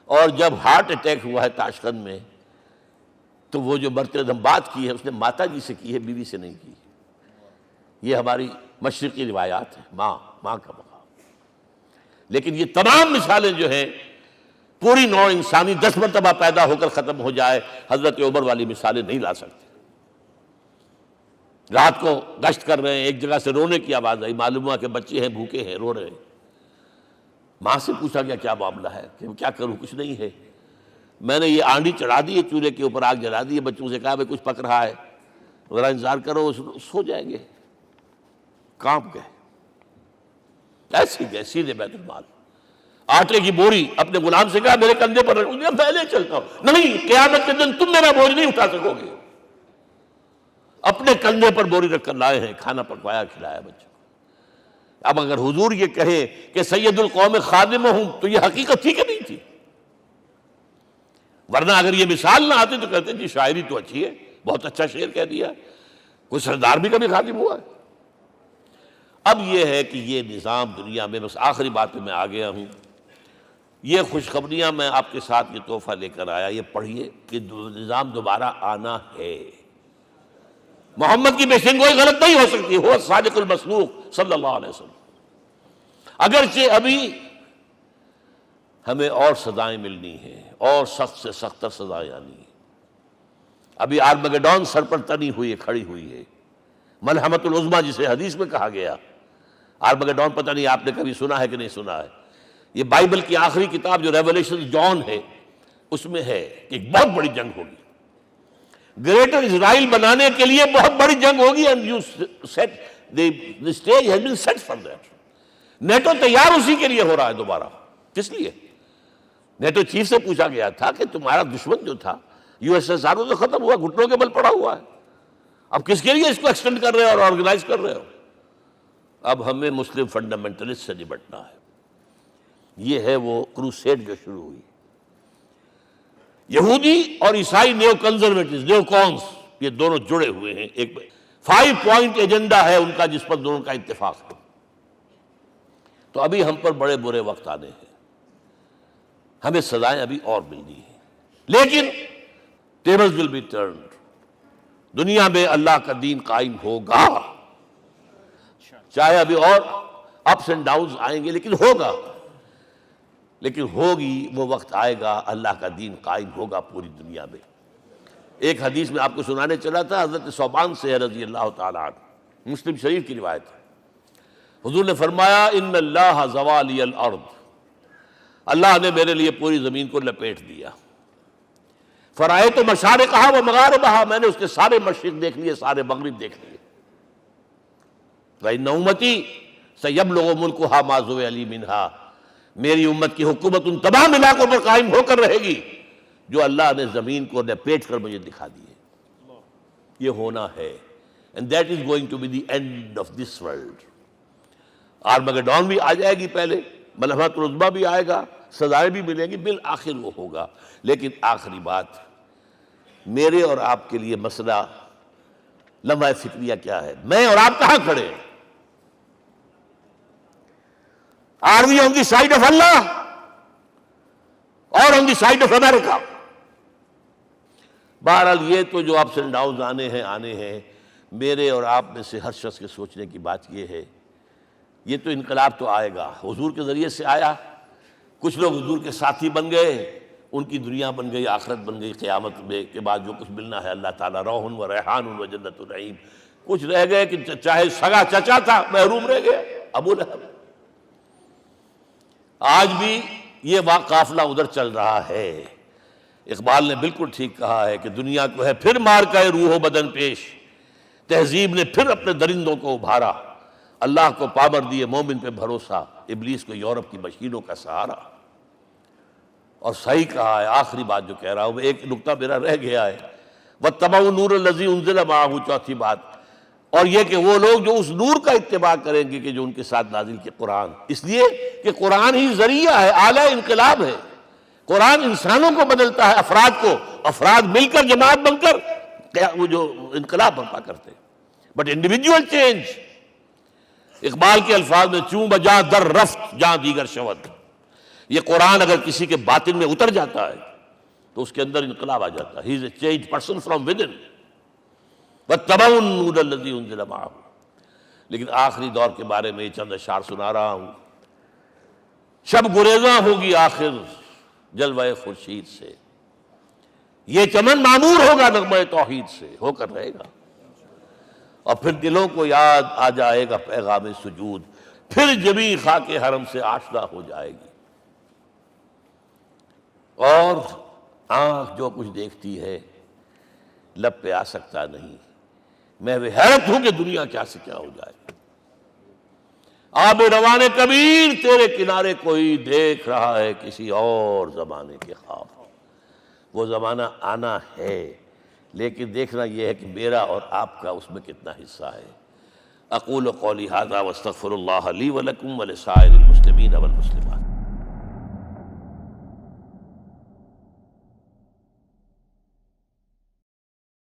اور جب ہارٹ اٹیک ہوا ہے تاشقند میں، تو وہ جو مرتے دم بات کی ہے اس نے ماتا جی سے کی ہے، بیوی سے نہیں کی۔ یہ ہماری مشرقی روایات ہیں، ماں کا مقام۔ لیکن یہ تمام مثالیں جو ہیں، پوری نوع انسانی 10 مرتبہ پیدا ہو کر ختم ہو جائے، حضرت عمر والی مثالیں نہیں لا سکتے۔ رات کو گشت کر رہے ہیں، ایک جگہ سے رونے کی آواز آئی، معلوم ہوا کہ بچے ہیں، بھوکے ہیں، رو رہے ہیں۔ ماں سے پوچھا گیا کیا معاملہ ہے، کہ کیا کروں، کچھ نہیں ہے، میں نے یہ آنڈی چڑھا دی ہے، چولہے کے اوپر آگ جلا دی ہے، بچوں سے کہا کچھ پک رہا ہے، ذرا انتظار کرو، سو جائیں گے۔ کانپ گئے، ایسے گئے سیدھے بیت المال، آٹے کی بوری اپنے غلام سے کہا میرے کندھے پر رکھ، میں لے چلتا ہوں۔ نہیں، قیامت کے دن تم میرا بوجھ نہیں اٹھا سکو گے۔ اپنے کندھے پر بوری رکھ کر لائے ہیں، کھانا پکوایا، کھلایا بچوں کو۔ اب اگر حضور یہ کہے کہ سید القوم خادم ہوں، تو یہ حقیقت تھی کہ نہیں تھی؟ ورنہ اگر یہ مثال نہ آتی تو کہتے جی شاعری تو اچھی ہے، بہت اچھا شعر کہہ دیا، کوئی سردار بھی کبھی خادم ہوا ہے۔ اب یہ ہے کہ یہ نظام دنیا میں، بس آخری بات میں آ گیا ہوں، یہ خوشخبریاں میں آپ کے ساتھ یہ تحفہ لے کر آیا، یہ پڑھیے کہ نظام دوبارہ آنا ہے۔ محمد کی پیشن گوئی غلط نہیں ہو سکتی، وہ صادق المصدوق صلی اللہ علیہ وسلم۔ اگرچہ ابھی ہمیں اور سزائیں ملنی ہیں، اور سخت سے سختر سزائیں آنی ہیں۔ ابھی آرمگڈون سر پر تنی ہوئی ہے، کھڑی ہوئی ہے، ملحمۃ العظمیٰ جسے حدیث میں کہا گیا۔ آرمگڈون پتہ نہیں آپ نے کبھی سنا ہے کہ نہیں سنا ہے؟ یہ بائبل کی آخری کتاب جو ریولیشن جان ہے، اس میں ہے کہ ایک بہت بڑی جنگ ہوگی، گریٹر اسرائیل بنانے کے لیے بہت بڑی جنگ ہوگی، and you set the stage has been set for that۔ NATO تیار اسی کے لیے ہو رہا ہے دوبارہ۔ کس لیے؟ نیٹو چیف سے پوچھا گیا تھا کہ تمہارا دشمن جو تھا USSR تو ختم ہوا، گھٹنوں کے بل پڑا ہوا ہے، اب کس کے لیے اس کو ایکسٹینڈ کر رہے ہو اور آرگنائز کر رہے ہو؟ اب ہمیں مسلم فنڈامنٹلسٹ سے نمٹنا ہے۔ یہ ہے وہ کروسیڈ جو شروع ہوئی۔ یہودی اور عیسائی نیو کنزرویٹوز، نیو کونس، یہ دونوں جڑے ہوئے ہیں، ایک 5 پوائنٹ ایجنڈا ہے ان کا جس پر دونوں کا اتفاق ہے۔ تو ابھی ہم پر بڑے برے وقت آنے ہیں، ہمیں سزائیں ابھی اور ملنی ہیں، لیکن tables will be turned۔ دنیا میں اللہ کا دین قائم ہوگا، چاہے ابھی اور اپس اینڈ ڈاؤنز آئیں گے، لیکن ہوگا، لیکن ہوگی، وہ وقت آئے گا اللہ کا دین قائم ہوگا پوری دنیا میں۔ ایک حدیث میں آپ کو سنانے چلا تھا، حضرت ثوبان سے رضی اللہ تعالیٰ عنہ، مسلم شریف کی روایت ہے۔ حضور نے فرمایا ان اللہ زوالی الارض، اللہ نے میرے لیے پوری زمین کو لپیٹ دیا۔ فرائیت مشارقہا و مغاربہا، میں نے اس کے سارے مشرق دیکھ لیے، سارے مغرب دیکھ لیے۔ وَإِنَّ أُمَّتِي سَيَبْلُغُ مُلْكُهَا مَا زُوِّئَ لِي مِنْهَا، میری امت کی حکومت ان تمام علاقوں پر قائم ہو کر رہے گی جو اللہ نے زمین کو لپیٹ کر مجھے دکھا دیے۔ یہ ہونا ہے، and that is going to be the end of this world۔ Armageddon بھی آ جائے گی، پہلے ملحمۃ العظمیٰ بھی آئے گا، سزائیں بھی ملیں گی، بالآخر وہ ہوگا۔ لیکن آخری بات، میرے اور آپ کے لیے مسئلہ لمحہ فکریہ کیا ہے؟ میں اور آپ کہاں کھڑے ہیں؟ Are we on the side of Allah or on the side of America؟ بہرحال یہ تو جو اپس اینڈ ڈاؤنز آنے ہیں، میرے اور آپ میں سے ہر شخص کے سوچنے کی بات یہ ہے، یہ تو انقلاب تو آئے گا، حضور کے ذریعے سے آیا، کچھ لوگ حضور کے ساتھی بن گئے، ان کی دنیا بن گئی، آخرت بن گئی، قیامت میں کے بعد جو کچھ ملنا ہے اللہ تعالیٰ روح و ریحان و جنت النعیم۔ کچھ رہ گئے کہ چاہے سگا چچا تھا محروم رہ گئے، ابو لہب۔ آج بھی یہ قافلہ ادھر چل رہا ہے۔ اقبال نے بالکل ٹھیک کہا ہے کہ دنیا کو ہے پھر مار کا روح و بدن پیش، تہذیب نے پھر اپنے درندوں کو ابھارا، اللہ کو پامر دیے مومن پہ بھروسہ، ابلیس کو یورپ کی مشینوں کا سہارا۔ اور صحیح کہا ہے، آخری بات جو کہہ رہا ہوں، ایک نقطہ میرا رہ گیا ہے، وَاتَّبَعُوا النُّورَ الَّذِي أُنزِلَ مَعَهُ، چوتھی بات، اور یہ کہ وہ لوگ جو اس نور کا اتباع کریں گے کہ جو ان کے ساتھ نازل کے قرآن، اس لیے کہ قرآن ہی ذریعہ ہے، آلہ انقلاب ہے۔ قرآن انسانوں کو بدلتا ہے، افراد کو، افراد مل کر جماعت بن کر وہ جو انقلاب برپا کرتے. بٹ انڈیویجول چینج، اقبال کے الفاظ میں چوں بجا در رفت جہاں دیگر شود، یہ قرآن اگر کسی کے باطن میں اتر جاتا ہے تو اس کے اندر انقلاب آ جاتا ہے. He is a change person from within واتبعوا النور الذی انزل معہ. لیکن آخری دور کے بارے میں یہ چند اشعار سنا رہا ہوں. شب گریزاں ہوگی آخر جلوہ خورشید سے، یہ چمن معمور ہوگا نغمہ توحید سے، ہو کر رہے گا. اور پھر دلوں کو یاد آ جائے گا پیغام سجود، پھر جبیں خاک حرم سے آشنا ہو جائے گی. اور آنکھ جو کچھ دیکھتی ہے لب پہ آ سکتا نہیں. میں وہ حیرت ہوں کہ دنیا کیا سے کیا ہو جائے. آب روان کبیر تیرے کنارے کوئی دیکھ رہا ہے کسی اور زمانے کے خواب. وہ زمانہ آنا ہے، لیکن دیکھنا یہ ہے کہ میرا اور آپ کا اس میں کتنا حصہ ہے. اقول قولی ھذا واستغفر اللہ لی ولکم ولسائر المسلمین والمسلمات.